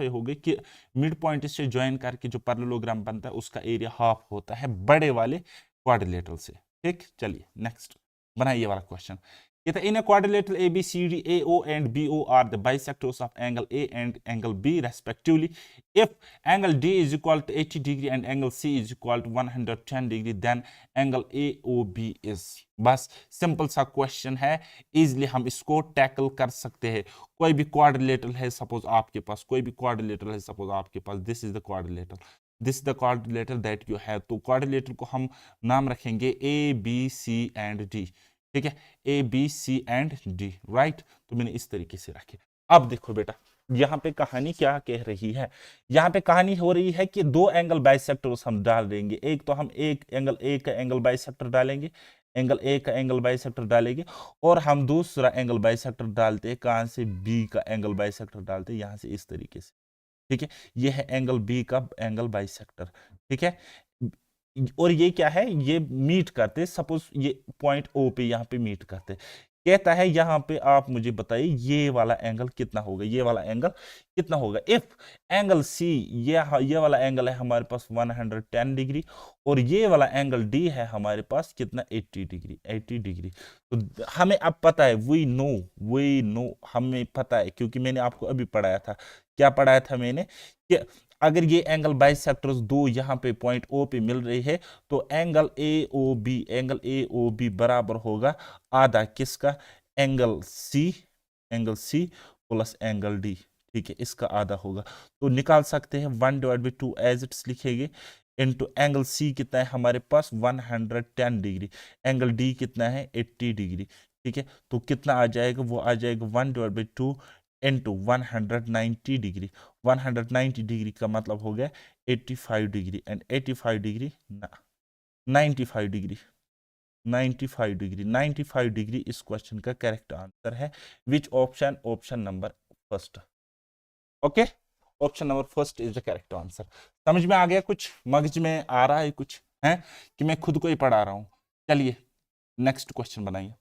हो गई कि मिड पॉइंट से ज्वाइन करके जो पैरेललोग्राम बनता है उसका एरिया हाफ होता है बड़े वाले क्वाड्रिलेटरल से। ठीक, चलिए नेक्स्ट बनाइए वाला क्वेश्चन। ये था, इन a quadrilateral ABCD AO and BO are the bisectors of angle A and angle B respectively. If angle D is equal to 80 degree and angle C is equal to 110 degree, then angle AOB is। बस simple सा question है, easily हम इसको tackle कर सकते हैं। कोई भी क्वाड्रिलेटरल है सपोज आपके पास, this is the quadrilateral that you have, तो क्वाड्रिलेटरल को हम नाम रखेंगे A B C and D. ठीक है, A B C and D, right, तो मैंने इस तरीके से रखे। अब देखो बेटा, यहाँ पे कहानी क्या कह रही है, यहाँ पे कहानी हो रही है कि दो एंगल बाइसेक्टर्स हम डाल देंगे, एक तो हम एक एंगल ए का एंगल बाइसेक्टर डालेंगे, और हम दूसरा एंगल बाइसेक्टर डालते हैं, कहां से, बी का एंगल बाइसेक्टर डालते हैं, यहां से इस तरीके से। ठीक है, ये है एंगल बी का एंगल बाइसेक्टर। ठीक है, और ये क्या है, ये मीट करते, सपोज ये पॉइंट ओ पे यहाँ पे मीट करते, कहता है यहाँ पे आप मुझे बताइए ये वाला एंगल कितना होगा, इफ एंगल सी, ये वाला एंगल है हमारे पास 110 डिग्री, और ये वाला एंगल डी है हमारे पास कितना, 80 डिग्री। तो हमें अब पता है, वी नो हमें पता है, क्योंकि मैंने आपको अभी पढ़ाया था, क्या पढ़ाया था मैंने, कि अगर ये एंगल बाइसेक्टर्स दो यहाँ पे पॉइंट ओ पे मिल रही है, तो एंगल ए ओ बी बराबर होगा आधा किसका, angle C plus angle D. ठीक है, इसका आधा होगा, तो निकाल सकते हैं 1/2 एज इट्स लिखेंगे, इनटू एंगल सी कितना है हमारे पास 110 डिग्री, एंगल डी कितना है 80 डिग्री। ठीक है, तो कितना आ जाएगा, वो आ जाएगा 1/2 इंटू 190 डिग्री, 190 डिग्री का मतलब हो गया 85 degree, and 85 degree 95 degree, 95 degree इस क्वेश्चन का करेक्ट आंसर है। Which option number first. Okay, option number first is the correct answer. समझ में आ गया, कुछ मगज में आ रहा है कुछ, है कि मैं खुद को ही पढ़ा रहा हूं। चलिए नेक्स्ट क्वेश्चन बनाइए।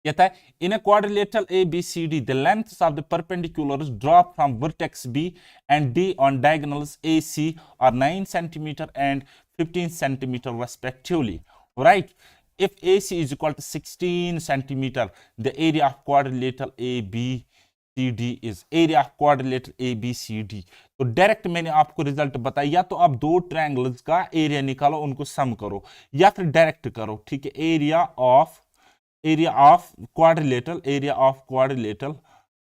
कहता है, इन a quadrilateral ABCD the lengths of the perpendiculars drop from vertex B and D on diagonals AC are 9 cm and 15 cm respectively, right? If AC is equal to 16 cm, the area of quadrilateral ABCD is ABCD। तो direct मैंने आपको result बताया, या तो आप दो triangles का area निकालो, उनको सम करो, या फिर डायरेक्ट करो। ठीक है, area of area of quadrilateral, area of quadrilateral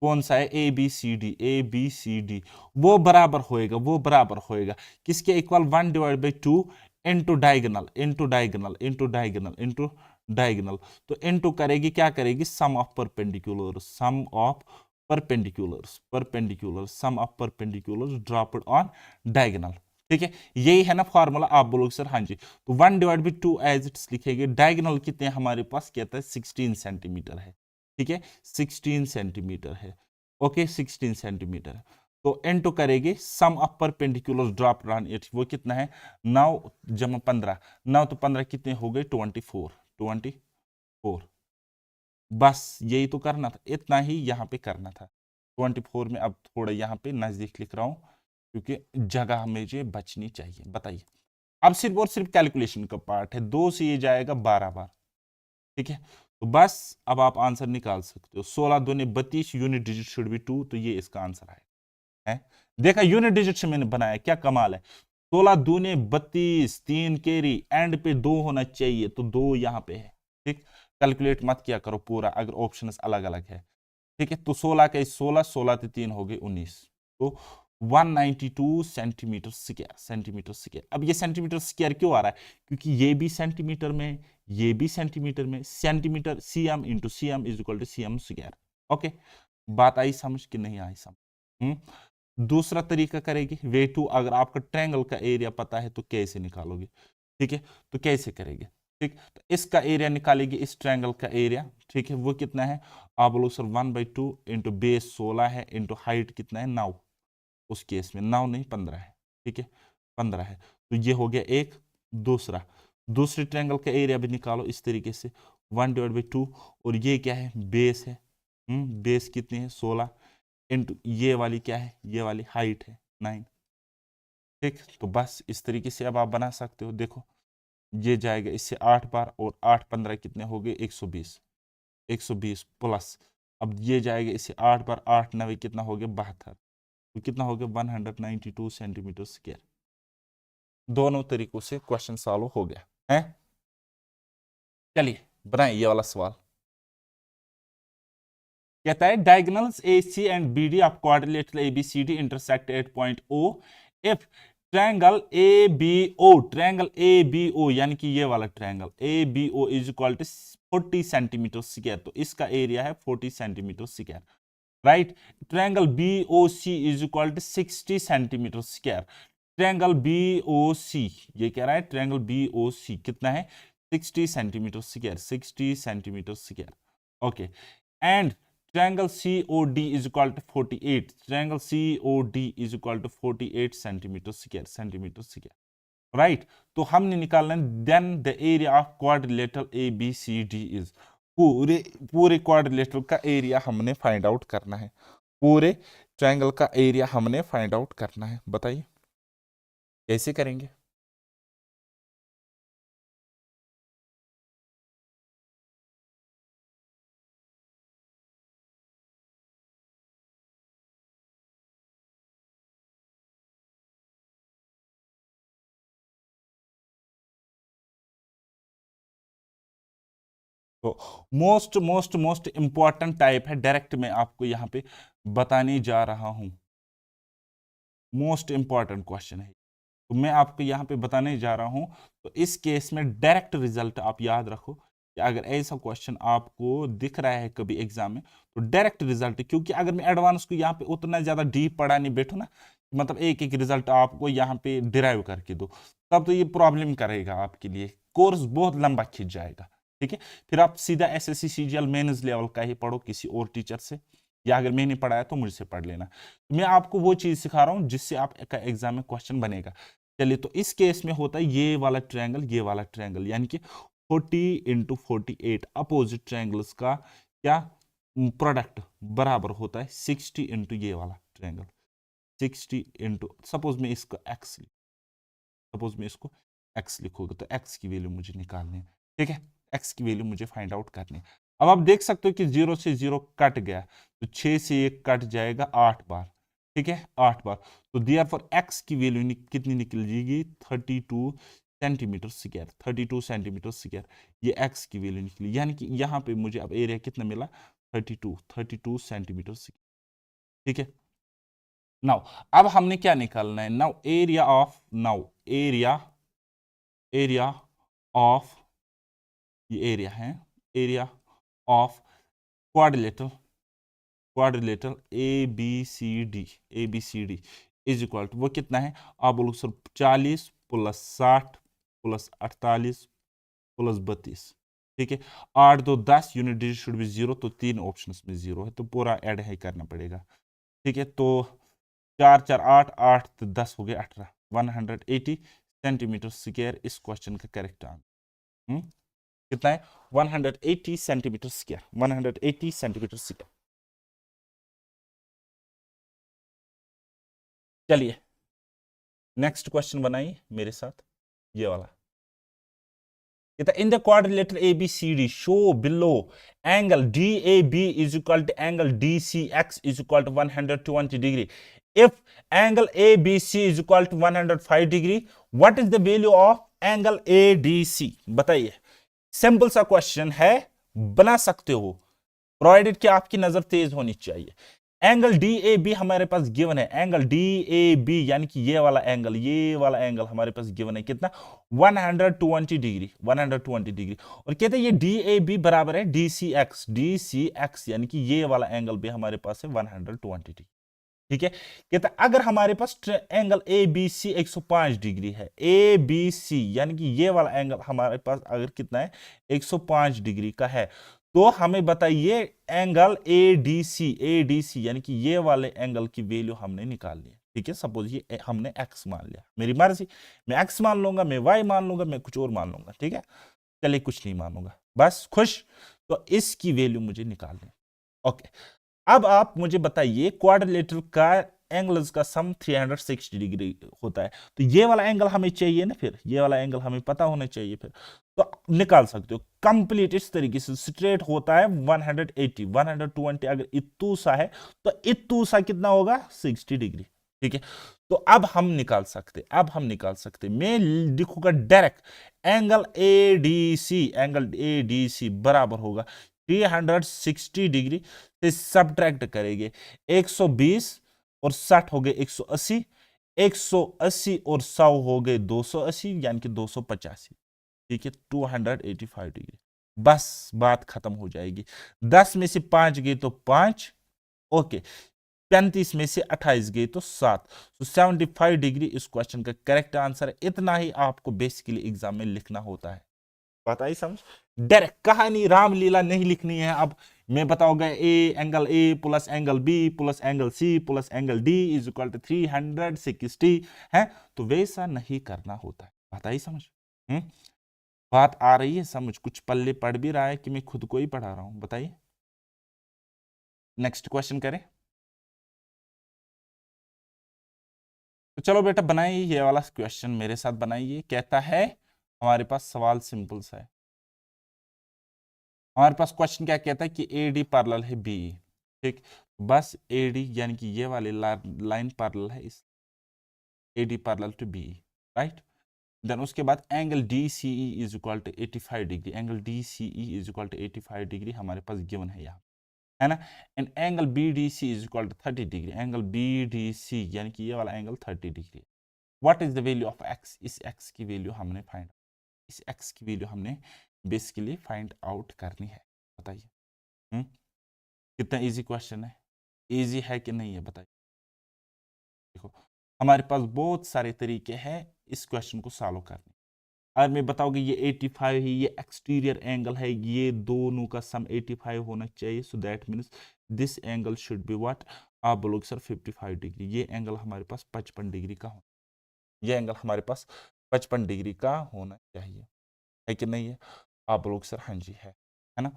कौन सा है, A B C D, A B C D, वो बराबर होएगा, वो बराबर होएगा किसके equal, 1/2 into diagonal, into diagonal, into diagonal, into diagonal. तो इंटू करेगी, क्या करेगी, sum of perpendicular, sum of perpendiculars, perpendicular, sum of perpendiculars dropped on diagonal. ठीक है, यही है ना फॉर्मूला। आप बोलोगे सर हाँ जी, तो 1/2 एज इट्स लिखेंगे। डायगोनल कितने हमारे पास, कहता है 16 सेंटीमीटर है। ठीक है, 16 सेंटीमीटर है। Okay, 16 centimetre. तो इनटू करेंगे sum of perpendicular drop on it, वो कितना है 9 जमा 15, 9 तो 15 कितने हो गए 24, 24। बस यही तो करना था, इतना ही यहाँ पे करना था 24 में। अब थोड़ा यहाँ पे नजदीक लिख रहा हूं क्योंकि जगह मुझे बचनी चाहिए। बताइए, अब सिर्फ और सिर्फ कैलकुलेशन का पार्ट है, 2 से ये जाएगा 12 बार। ठीक है, तो बस अब आप आंसर निकाल सकते हो। 16 दूनी 32, यूनिट डिजिट शुड बी 2, तो ये इसका आंसर है। देखा, यूनिट डिजिट से मैंने बनाया, क्या कमाल है। 16 दूने 32, 3 कैरी, एंड पे 2 होना चाहिए, तो 2 यहाँ पे है। ठीक, कैलकुलेट मत किया करो पूरा अगर ऑप्शन अलग अलग है। ठीक है, तो 16 के 16, 16 से 3 हो गए 19, तो 192 सेंटीमीटर स्क्वायर, सेंटीमीटर स्क्वायर। अब ये सेंटीमीटर स्क्वायर क्यों आ रहा है, क्योंकि ये भी सेंटीमीटर में, ये भी सेंटीमीटर में, centimetre cm into cm is equal to cm square. Okay, बात आई समझ कि नहीं आई समझ। दूसरा तरीका करेगी, वे टू, अगर आपका ट्रायंगल का एरिया पता है तो कैसे निकालोगे। ठीक है, तो कैसे करेंगे। ठीक, तो इसका एरिया निकालेगी, इस ट्रायंगल का एरिया। ठीक है, वो कितना है, आप बोलो सर 1/2 इंटू बेस 16 है, इंटू हाइट कितना है 9, उस केस में 9 नहीं 15 है। ठीक है, 15 है, तो ये हो गया एक। दूसरा, दूसरे ट्रायंगल का एरिया भी निकालो इस तरीके से, 1/2, और ये क्या है, बेस है। बेस कितनी है 16, इंटू ये वाली क्या है, ये वाली हाइट है 9। ठीक, तो बस इस तरीके से अब आप बना सकते हो। देखो, ये जाएगा इससे 8 बार, और 8 15 कितने हो गए 120, 120 प्लस, अब ये जाएगा इससे 8 बार, 8 9 कितना हो गया 72, तो कितना हो गया 192 सेंटीमीटर स्क्वायर। दोनों तरीकों से क्वेश्चन सॉल्व हो गया है। चलिए बनाए ये वाला सवाल। कहता है diagonals AC and BD of quadrilateral ABCD intersect at point O if triangle ABO, triangle ABO यानी कि ये वाला triangle ABO is equal to 40 centimetre square, तो इसका एरिया है 40 centimetre square. Right, triangle BOC is equal to 60 centimetre square. Triangle BOC, ये कह रहा है ट्रायंगल BOC कितना है 60 centimetre square, 60 centimetre square. Okay, and triangle COD is equal to 48, triangle COD is equal to 48 centimetre square, centimetre square. Right, तो हमने निकालना है then the area of quadrilateral ABCD is, पूरे पूरे क्वाड्रिलेटरल का area हमने फाइंड आउट करना है, पूरे ट्रायंगल का एरिया हमने फाइंड आउट करना है। बताइए कैसे करेंगे। तो most most most important type है, डायरेक्ट में आपको यहां पे बताने जा रहा हूं। मोस्ट इंपॉर्टेंट क्वेश्चन है, तो मैं आपको यहाँ पे बताने जा रहा हूँ। तो इस केस में डायरेक्ट रिजल्ट आप याद रखो कि अगर ऐसा क्वेश्चन आपको दिख रहा है कभी एग्जाम में, तो डायरेक्ट रिजल्ट, क्योंकि अगर मैं एडवांस को यहाँ पे उतना ज्यादा डीप पढ़ाने बैठू ना, मतलब एक एक रिजल्ट आपको यहाँ पे डिराइव करके दो, तब तो ये प्रॉब्लम करेगा आपके लिए, कोर्स बहुत लंबा खिंच जाएगा। ठीक है, फिर आप सीधा SSC CGL मेंस लेवल का ही पढ़ो किसी और टीचर से, या अगर मैंने पढ़ाया तो मुझसे पढ़ लेना। मैं आपको वो चीज सिखा रहा हूँ जिससे आपका एग्जाम में क्वेश्चन बनेगा। चलिए, तो इस केस में होता है ये वाला ट्रायंगल, ये वाला ट्रायंगल, यानी कि 40 इंटू 48 अपोजिट ट्रायंगल्स का क्या प्रोडक्ट बराबर होता है 60 इंटू ये वाला ट्रायंगल, 60 इंटू, सपोज मैं इसको एक्स, सपोज मैं इसको एक्स लिखोगे, तो एक्स की वैल्यू मुझे निकालनी है। ठीक है, एक्स की वैल्यू मुझे फाइंड आउट करनी है। अब आप देख सकते हो कि 0 से 0 कट गया, तो 6 से 1 कट जाएगा 8 बार। ठीक है, 8 बार, तो देयरफॉर एक्स की वैल्यू कितनी निकल जाएगी 32 सेंटीमीटर स्क्वायर, 32 सेंटीमीटर स्क्वायर, ये एक्स की वैल्यू निकली। यानी कि यहाँ पे मुझे अब एरिया कितना मिला, 32 सेंटीमीटर स्क्वायर। ठीक है, नाउ अब हमने क्या निकालना है, नाउ एरिया ऑफ, ये एरिया है, area of quadrilateral A B C D is equal to, वो कितना है, आप बोलो सर 40 प्लस 60 प्लस 48 प्लस 32। ठीक है, 8 2 10, यूनिट डिजिट शुड बी 0, तो 3 ऑप्शंस में 0 है, तो पूरा ऐड है करना पड़ेगा। ठीक है, तो 4 4 8 8 तो 10 हो गए 18, 180 सेंटीमीटर स्क्वायर इस क्वेश्चन का करेक्ट आंसर। कितना है, 180 सेंटीमीटर स्क्वायर, 180 सेंटीमीटर स्क्वायर। चलिए नेक्स्ट क्वेश्चन बनाइए मेरे साथ, ये वाला। In the quadrilateral ABCD, show below angle DAB is equal to angle DCX is equal to 120 degree. If angle ABC is equal to 105 degree, what is the value of angle ADC? बताइए, simple सा question है, बना सकते हो, provided कि आपकी नजर तेज होनी चाहिए। एंगल डी ए बी हमारे पास गिवन है, एंगल डी ए बी यानी कि ये वाला एंगल हमारे पास गिवन है कितना, 120 डिग्री, 120 डिग्री। और कहते हैं ये डी ए बी बराबर है डी सी एक्स, यानी कि ये वाला एंगल भी हमारे पास है 120 डिग्री। ठीक है, कहता है अगर हमारे पास angle A B C 105 degree है, ए बी सी यानी कि ये वाला एंगल हमारे पास अगर कितना है, 105 डिग्री का है, तो हमें बताइए एंगल एडीसी यानी कि ये वाले एंगल की वैल्यू हमने निकाल ली। ठीक है, सपोज ये हमने एक्स मान लिया, मेरी मर्जी, मैं एक्स मान लूंगा, मैं वाई मान लूंगा, मैं कुछ और मान लूंगा। ठीक है, चलिए कुछ नहीं मानूंगा, बस खुश। तो इसकी वैल्यू मुझे निकालनी। ओके, अब आप मुझे बताइए क्वाड्रिलेटरल का एंगल्स का सम 360 डिग्री होता है, तो ये वाला एंगल हमें चाहिए ना, फिर ये वाला एंगल हमें पता होना चाहिए, फिर तो निकाल सकते हो कंप्लीट इस तरीके से। स्ट्रेट होता है 180, 120 अगर इतू सा है तो इतू सा कितना होगा, 60 डिग्री। ठीक है, तो अब हम निकाल सकते, मैं लिखूंगा डायरेक्ट एंगल एडीसी बराबर होगा 360 डिग्री से सब्ट्रैक्ट करेंगे 120 और 60 हो गए 180, 180 और 100 हो गए 280 यानी कि 285। ठीक है, 285 डिग्री, बस बात खत्म हो जाएगी। 10 में से 5 गए तो 5, ओके, 35 में से 28 गए तो 7, तो 75 डिग्री इस क्वेश्चन का करेक्ट आंसर है। इतना ही आपको बेसिकली एग्जाम में लिखना होता है, बात आई समझ। डायरेक्ट कहानी रामलीला नहीं लिखनी है। अब मैं बताऊंगा angle A plus angle B plus angle C plus angle D is equal to 360 है, तो वैसा नहीं करना होता है। बात आई समझ, बात आ रही है समझ, कुछ पल्ले पढ़ भी रहा है कि मैं खुद को ही पढ़ा रहा हूं, बताइए। नेक्स्ट क्वेश्चन करें, तो चलो बेटा बनाइए ये वाला क्वेश्चन मेरे साथ बनाइए। कहता है हमारे पास सवाल सिंपल सा है, हमारे पास क्वेश्चन क्या कहता है कि ए डी पैरेलल है बी। ठीक, बस ए डी यानी कि ये वाली लाइन पैरेलल है इस A D parallel to B, right. Then उसके बाद angle D C E is equal to 85 degree, angle D C E is equal to 85 degree हमारे पास गिवन है यहाँ, है ना। And angle B D C is equal to 30 degree, angle B D C यानी कि ये वाला angle 30 degree. What is the value of X, इस एक्स की वैल्यू हमने बेसिकली फाइंड आउट करनी है। बताइए कितना इजी क्वेश्चन है, इजी है कि नहीं है बताइए। देखो हमारे पास बहुत सारे तरीके हैं इस क्वेश्चन को सॉल्व करने। अगर मैं बताओगे ये 85 है, ये एक्सटीरियर एंगल है, ये दोनों का सम 85 होना चाहिए, so that means this angle should be what, आप बोलोगे सर 55 डिग्री, ये एंगल हमारे पास 55 डिग्री का ये एंगल हमारे पास 55 डिग्री का होना चाहिए, है कि नहीं है। आप बोलोगे सर हाँ जी है ना।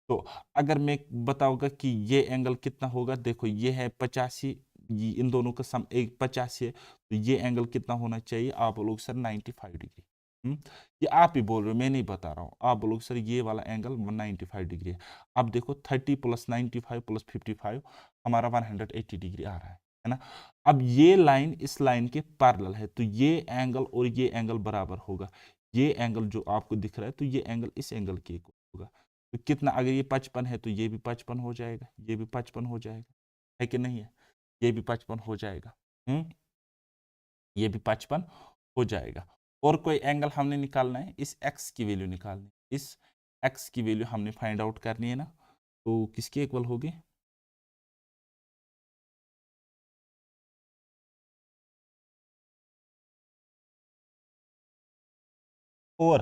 तो अगर मैं बताऊंगा कि ये एंगल कितना होगा, देखो ये है 85, इन दोनों का सम 85 है, तो ये एंगल कितना होना चाहिए, आप बोलोगे सर 95 डिग्री। ये आप ही बोल रहे हो, मैं नहीं बता रहा हूँ, आप बोलोगे सर ये वाला एंगल 195 डिग्री है। अब देखो 30 प्लस 95 प्लस 55 हमारा 180 डिग्री आ रहा है। है ना। अब ये लाइन इस लाइन के पैरेलल है, तो ये एंगल और ये एंगल बराबर होगा। ये एंगल जो आपको दिख रहा है, तो ये एंगल इस एंगल के इक्वल होगा। तो कितना, अगर ये 55 है तो ये भी 55 हो जाएगा, ये भी 55 हो जाएगा, है कि नहीं है, ये भी 55 हो जाएगा। ये भी 55 हो जाएगा। और कोई एंगल हमने निकालना है, इस x की वैल्यू निकालनी है, इस x की वैल्यू हमने फाइंड आउट करनी है ना। तो किसके इक्वल होगी, और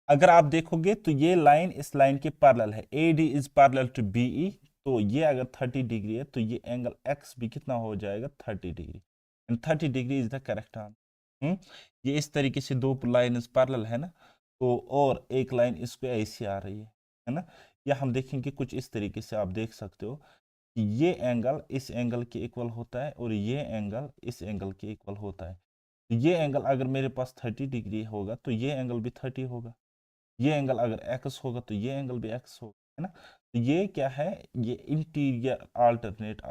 अगर आप देखोगे तो ये लाइन इस लाइन के पैरेलल है, AD is parallel to BE। तो ये अगर 30 डिग्री है तो ये एंगल x भी कितना हो जाएगा, 30 degree, and 30 degree is the correct answer. ये इस तरीके से दो लाइन पैरेलल है ना, तो और एक लाइन इसको ऐसी आ रही है ना। या हम देखेंगे कुछ इस तरीके से, आप देख सकते हो कि ये एंगल इस एंगल के इक्वल होता है और ये एंगल इस एंगल के इक्वल होता है। ये एंगल अगर मेरे पास 30 डिग्री होगा तो ये एंगल भी 30 होगा, ये एंगल अगर x होगा तो ये एंगल भी x होगा, है ना। तो ये क्या है, ये इंटीरियर अल्टरनेट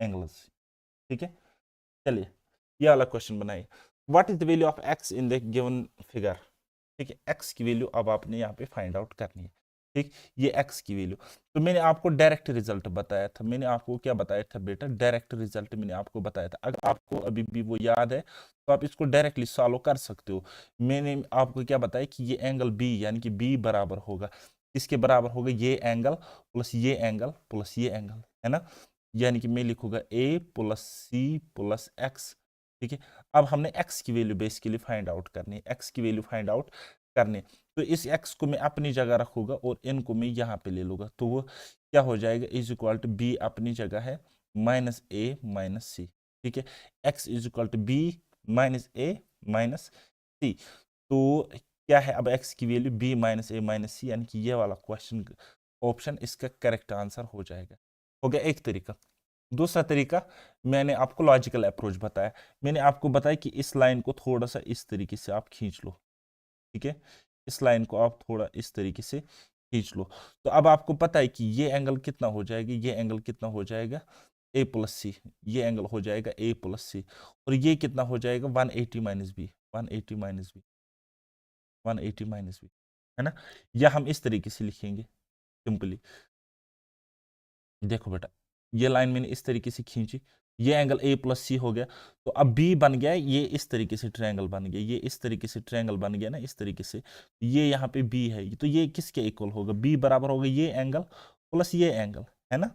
एंगल्स, ठीक है। चलिए ये वाला क्वेश्चन बनाइए, what is the value of x in the given figure. ठीक है, x की वैल्यू अब आपने यहाँ पे फाइंड आउट करनी है। ठीक, ये x की वैल्यू, तो मैंने आपको डायरेक्ट रिजल्ट बताया था, मैंने आपको क्या बताया था बेटा, डायरेक्ट रिजल्ट मैंने आपको बताया था। अगर आपको अभी भी वो याद है तो आप इसको डायरेक्टली सॉल्व कर सकते हो। मैंने आपको क्या बताया कि ये एंगल b यानी कि b बराबर होगा, इसके बराबर होगा ये एंगल प्लस ये एंगल प्लस ये एंगल, है ना। यानी कि मैं लिखूंगा a plus C plus X. ठीक है, अब हमने x की वैल्यू बेसिकली फाइंड आउट करनी है, x की वैल्यू फाइंड आउट करने, तो इस x को मैं अपनी जगह रखूंगा और n को मैं यहाँ पे ले लूंगा, तो वो क्या हो जाएगा, इज इक्वल टू b अपनी जगह है माइनस a माइनस सी। ठीक है, x is equal to b minus a minus C. तो क्या है अब x की value b minus a minus C, यानी कि ये वाला क्वेश्चन ऑप्शन इसका करेक्ट आंसर हो जाएगा। हो गया एक तरीका। दूसरा तरीका, मैंने आपको लॉजिकल अप्रोच बताया, मैंने आपको बताया कि इस लाइन को थोड़ा सा इस तरीके से आप खींच लो। ठीक है, इस लाइन को आप थोड़ा इस तरीके से खींच लो, तो अब आपको पता है कि ये एंगल कितना हो जाएगा, ये एंगल कितना हो जाएगा a प्लस सी, ये एंगल हो जाएगा a प्लस सी, और ये कितना हो जाएगा 180 minus B, 180 minus B, 180 minus B, है ना। या हम इस तरीके से लिखेंगे सिंपली, देखो बेटा ये लाइन मैंने इस तरीके से खींची, ये एंगल a प्लस सी हो गया, तो अब b बन गया, ये इस तरीके से ट्रायंगल बन गया, ये इस तरीके से ट्रायंगल बन गया ना, इस तरीके से, ये यहाँ पे b है, तो ये किसके इक्वल होगा, b बराबर होगा ये एंगल प्लस ये एंगल, है ना।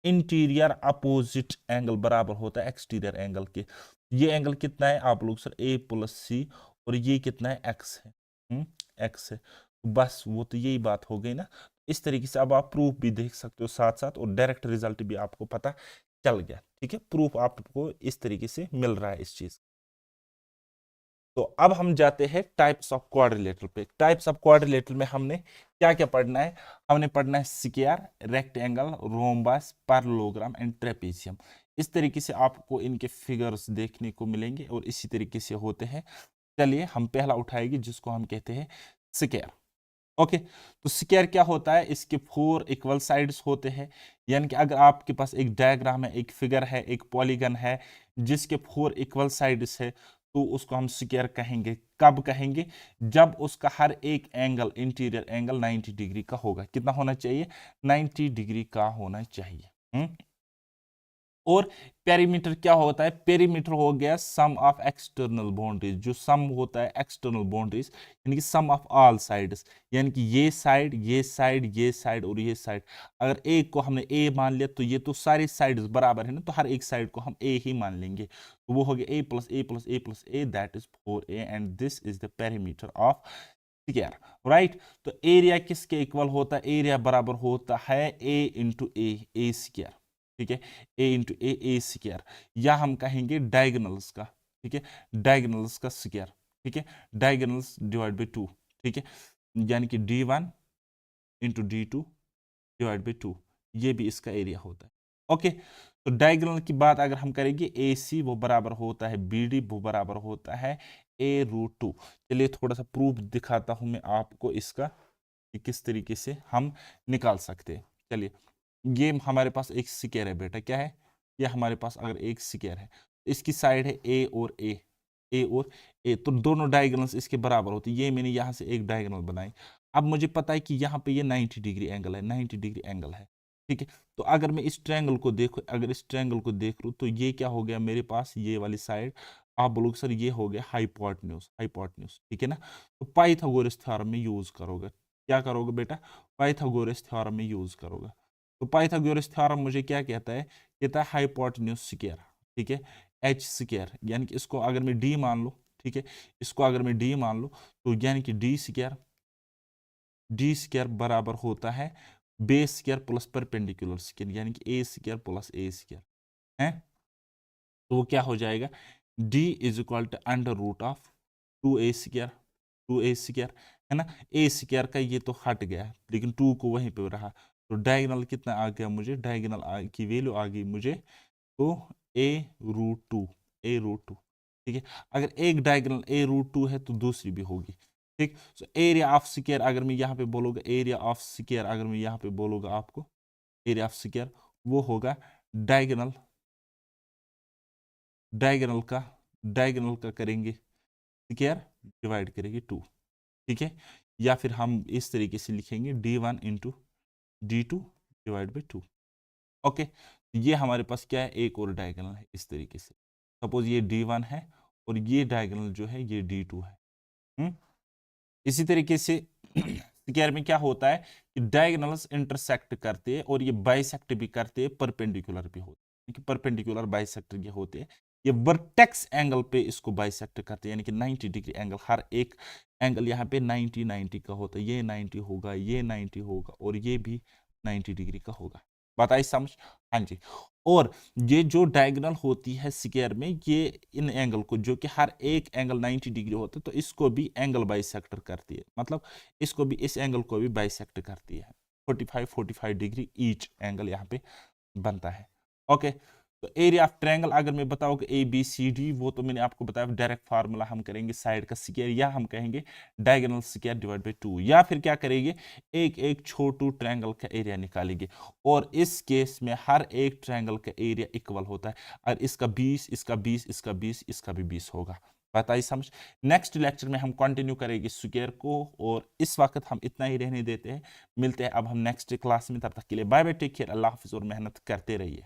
इंटीरियर अपोजिट एंगल बराबर होता है एक्सटीरियर एंगल के। ये एंगल कितना है, आप लोग सर a प्लस सी, और ये कितना है x है, x है, बस वो तो यही बात हो गई ना। इस तरीके से अब आप प्रूफ भी देख सकते हो साथ साथ, और डायरेक्ट रिजल्ट भी आपको पता चल गया। ठीक है, प्रूफ आपको इस तरीके से मिल रहा है इस चीज। तो अब हम जाते हैं टाइप्स ऑफ क्वाड्रिलेटरल पे। टाइप्स ऑफ क्वाड्रिलेटरल में हमने क्या क्या पढ़ना है, हमने पढ़ना है square, rectangle, rhombus, parallelogram and trapezium. इस तरीके से आपको इनके फिगर्स देखने को मिलेंगे और इसी तरीके से होते हैं। चलिए हम पहला उठाएंगे जिसको हम कहते हैं स्क्वायर। ओके, तो स्क्वायर क्या होता है, इसके 4 इक्वल साइड्स होते हैं, यानी कि अगर आपके पास एक डायग्राम है, एक फिगर है, एक पॉलीगन है जिसके 4 इक्वल साइड्स है, तो उसको हम स्क्वायर कहेंगे। कब कहेंगे, जब उसका हर एक एंगल, इंटीरियर एंगल 90 डिग्री का होगा। कितना होना चाहिए, 90 डिग्री का होना चाहिए। और पेरीमीटर क्या होता है, पेरीमीटर हो गया सम ऑफ एक्सटर्नल बाउंड्रीज, जो सम होता है एक्सटर्नल बाउंड्रीज, यानी कि सम ऑफ ऑल साइड्स, यानी कि ये साइड ये साइड ये साइड और ये साइड, अगर एक को हमने ए मान लिया तो ये तो सारी साइड्स बराबर है ना, तो हर एक साइड को हम ए ही मान लेंगे, तो वो हो गया A plus A plus A plus A, that is 4a, and this is the perimeter of square, right. तो एरिया किसके इक्वल होता है, एरिया बराबर होता है ए इंटू ए स्क्वायर। ठीक है, ए इंटू ए स्क्वायर, या हम कहेंगे डायगोनल्स का, ठीक है, डायगोनल्स का स्क्वायर। ठीक है, डायगोनल्स डिवाइड बाई 2, ठीक है, यानी कि d1 into d2 divide by 2, ये भी इसका एरिया होता है। ओके, तो डायगोनल की बात अगर हम करेंगे, ए सी वो बराबर होता है बी डी, वो बराबर होता है a√2। चलिए थोड़ा सा प्रूफ दिखाता हूं मैं आपको इसका कि किस तरीके से हम निकाल सकते हैं। चलिए, ये हमारे पास एक स्क्वायर है बेटा, क्या है, ये हमारे पास अगर एक स्क्वायर है, इसकी साइड है ए और ए, ए और ए, तो दोनों डायगोनल्स इसके बराबर होते हैं। ये मैंने यहाँ से एक डायगोनल बनाई। अब मुझे पता है कि यहाँ पे ये 90 डिग्री एंगल है, 90 डिग्री एंगल है, ठीक है। तो अगर मैं इस ट्रायंगल को देखूं, अगर इस ट्रायंगल को देख लूं, तो ये क्या हो गया मेरे पास, ये वाली साइड आप बोलोगे सर ये हो गया हाइपोटेन्यूज, हाइपोटेन्यूज, ठीक है ना। तो पाइथागोरस थ्योरम में यूज करोगे, क्या करोगे बेटा, पाइथागोरस थ्योरम में यूज करोगे। तो पाइथागोरस थ्योरम मुझे क्या कहता है, कहता है हाइपोटेन्यूज स्क्वायर, ठीक है, एच स्क्वायर, यानी कि इसको अगर मैं डी मान लूं, ठीक है, इसको अगर मैं डी मान लूं, तो यानी कि डी स्क्वायर बराबर होता है base square plus perpendicular square, यानी कि A square plus A square है। तो वो क्या हो जाएगा, D is equal to under root of 2a square, 2a square है ना। ए स्क्वायर का ये तो हट गया, लेकिन 2 को वहीं पे रहा, तो डायगोनल कितना आ गया मुझे, डायगोनल की वैल्यू आ गई मुझे, तो a√2, a√2, ठीक है। अगर एक डायगोनल a√2 है तो दूसरी भी होगी, ठीक। सो एरिया ऑफ स्क्वायर अगर मैं यहाँ पे बोलूँगा, एरिया ऑफ स्क्वायर अगर मैं यहाँ पे बोलूँगा आपको, एरिया ऑफ स्क्वायर वो होगा डायगोनल, डायगोनल का करेंगे स्क्वायर डिवाइड करेंगे 2, ठीक है। या फिर हम इस तरीके से लिखेंगे d1 into d2 divide by 2, okay. ये हमारे पास क्या है, एक और डायगोनल है इस तरीके से, सपोज ये d1 है और ये डायगोनल जो है ये d2 है। इसी तरीके से स्क्वायर में क्या होता है कि डायगोनल्स इंटरसेक्ट करते हैं और ये बाइसेक्ट भी करते हैं, परपेंडिकुलर भी होते हैं, परपेंडिकुलर बाइसेक्टर ये होते हैं, ये वर्टेक्स एंगल पे इसको बाइसेक्ट करते हैं, यानी कि 90 डिग्री एंगल, हर एक एंगल यहाँ पे 90 90 का होता है, ये 90 होगा, ये 90 होगा और ये भी 90 डिग्री का होगा। बात आई समझ, हाँ जी। और ये जो डायगोनल होती है स्क्वायर में, ये इन एंगल को, जो कि हर एक एंगल 90 डिग्री होता है, तो इसको भी एंगल बाइसेक्टर करती है, मतलब इसको भी, इस एंगल को भी बाइसेक्ट करती है, 45 डिग्री ईच एंगल यहाँ पे बनता है, ओके। तो एरिया ऑफ ट्रायंगल अगर मैं बताऊँ कि ABCD, वो तो मैंने आपको बताया डायरेक्ट फार्मूला हम करेंगे साइड का स्क्वायर, या हम कहेंगे डायगोनल स्क्वायर डिवाइड बाई 2, या फिर क्या करेंगे, एक एक छोटू ट्रायंगल का एरिया निकालेंगे, और इस केस में हर एक ट्रायंगल का एरिया इक्वल होता है, और इसका 20, इसका 20, इसका 20, इसका भी 20 होगा। बात आई समझ। नेक्स्ट लेक्चर में हम कंटिन्यू करेंगे स्क्वायर को, और इस वक्त हम इतना ही रहने देते हैं, मिलते हैं अब हम नेक्स्ट क्लास में, तब तक के लिए बाय बाय, टेक केयर, अल्लाह हाफिज और मेहनत करते रहिए।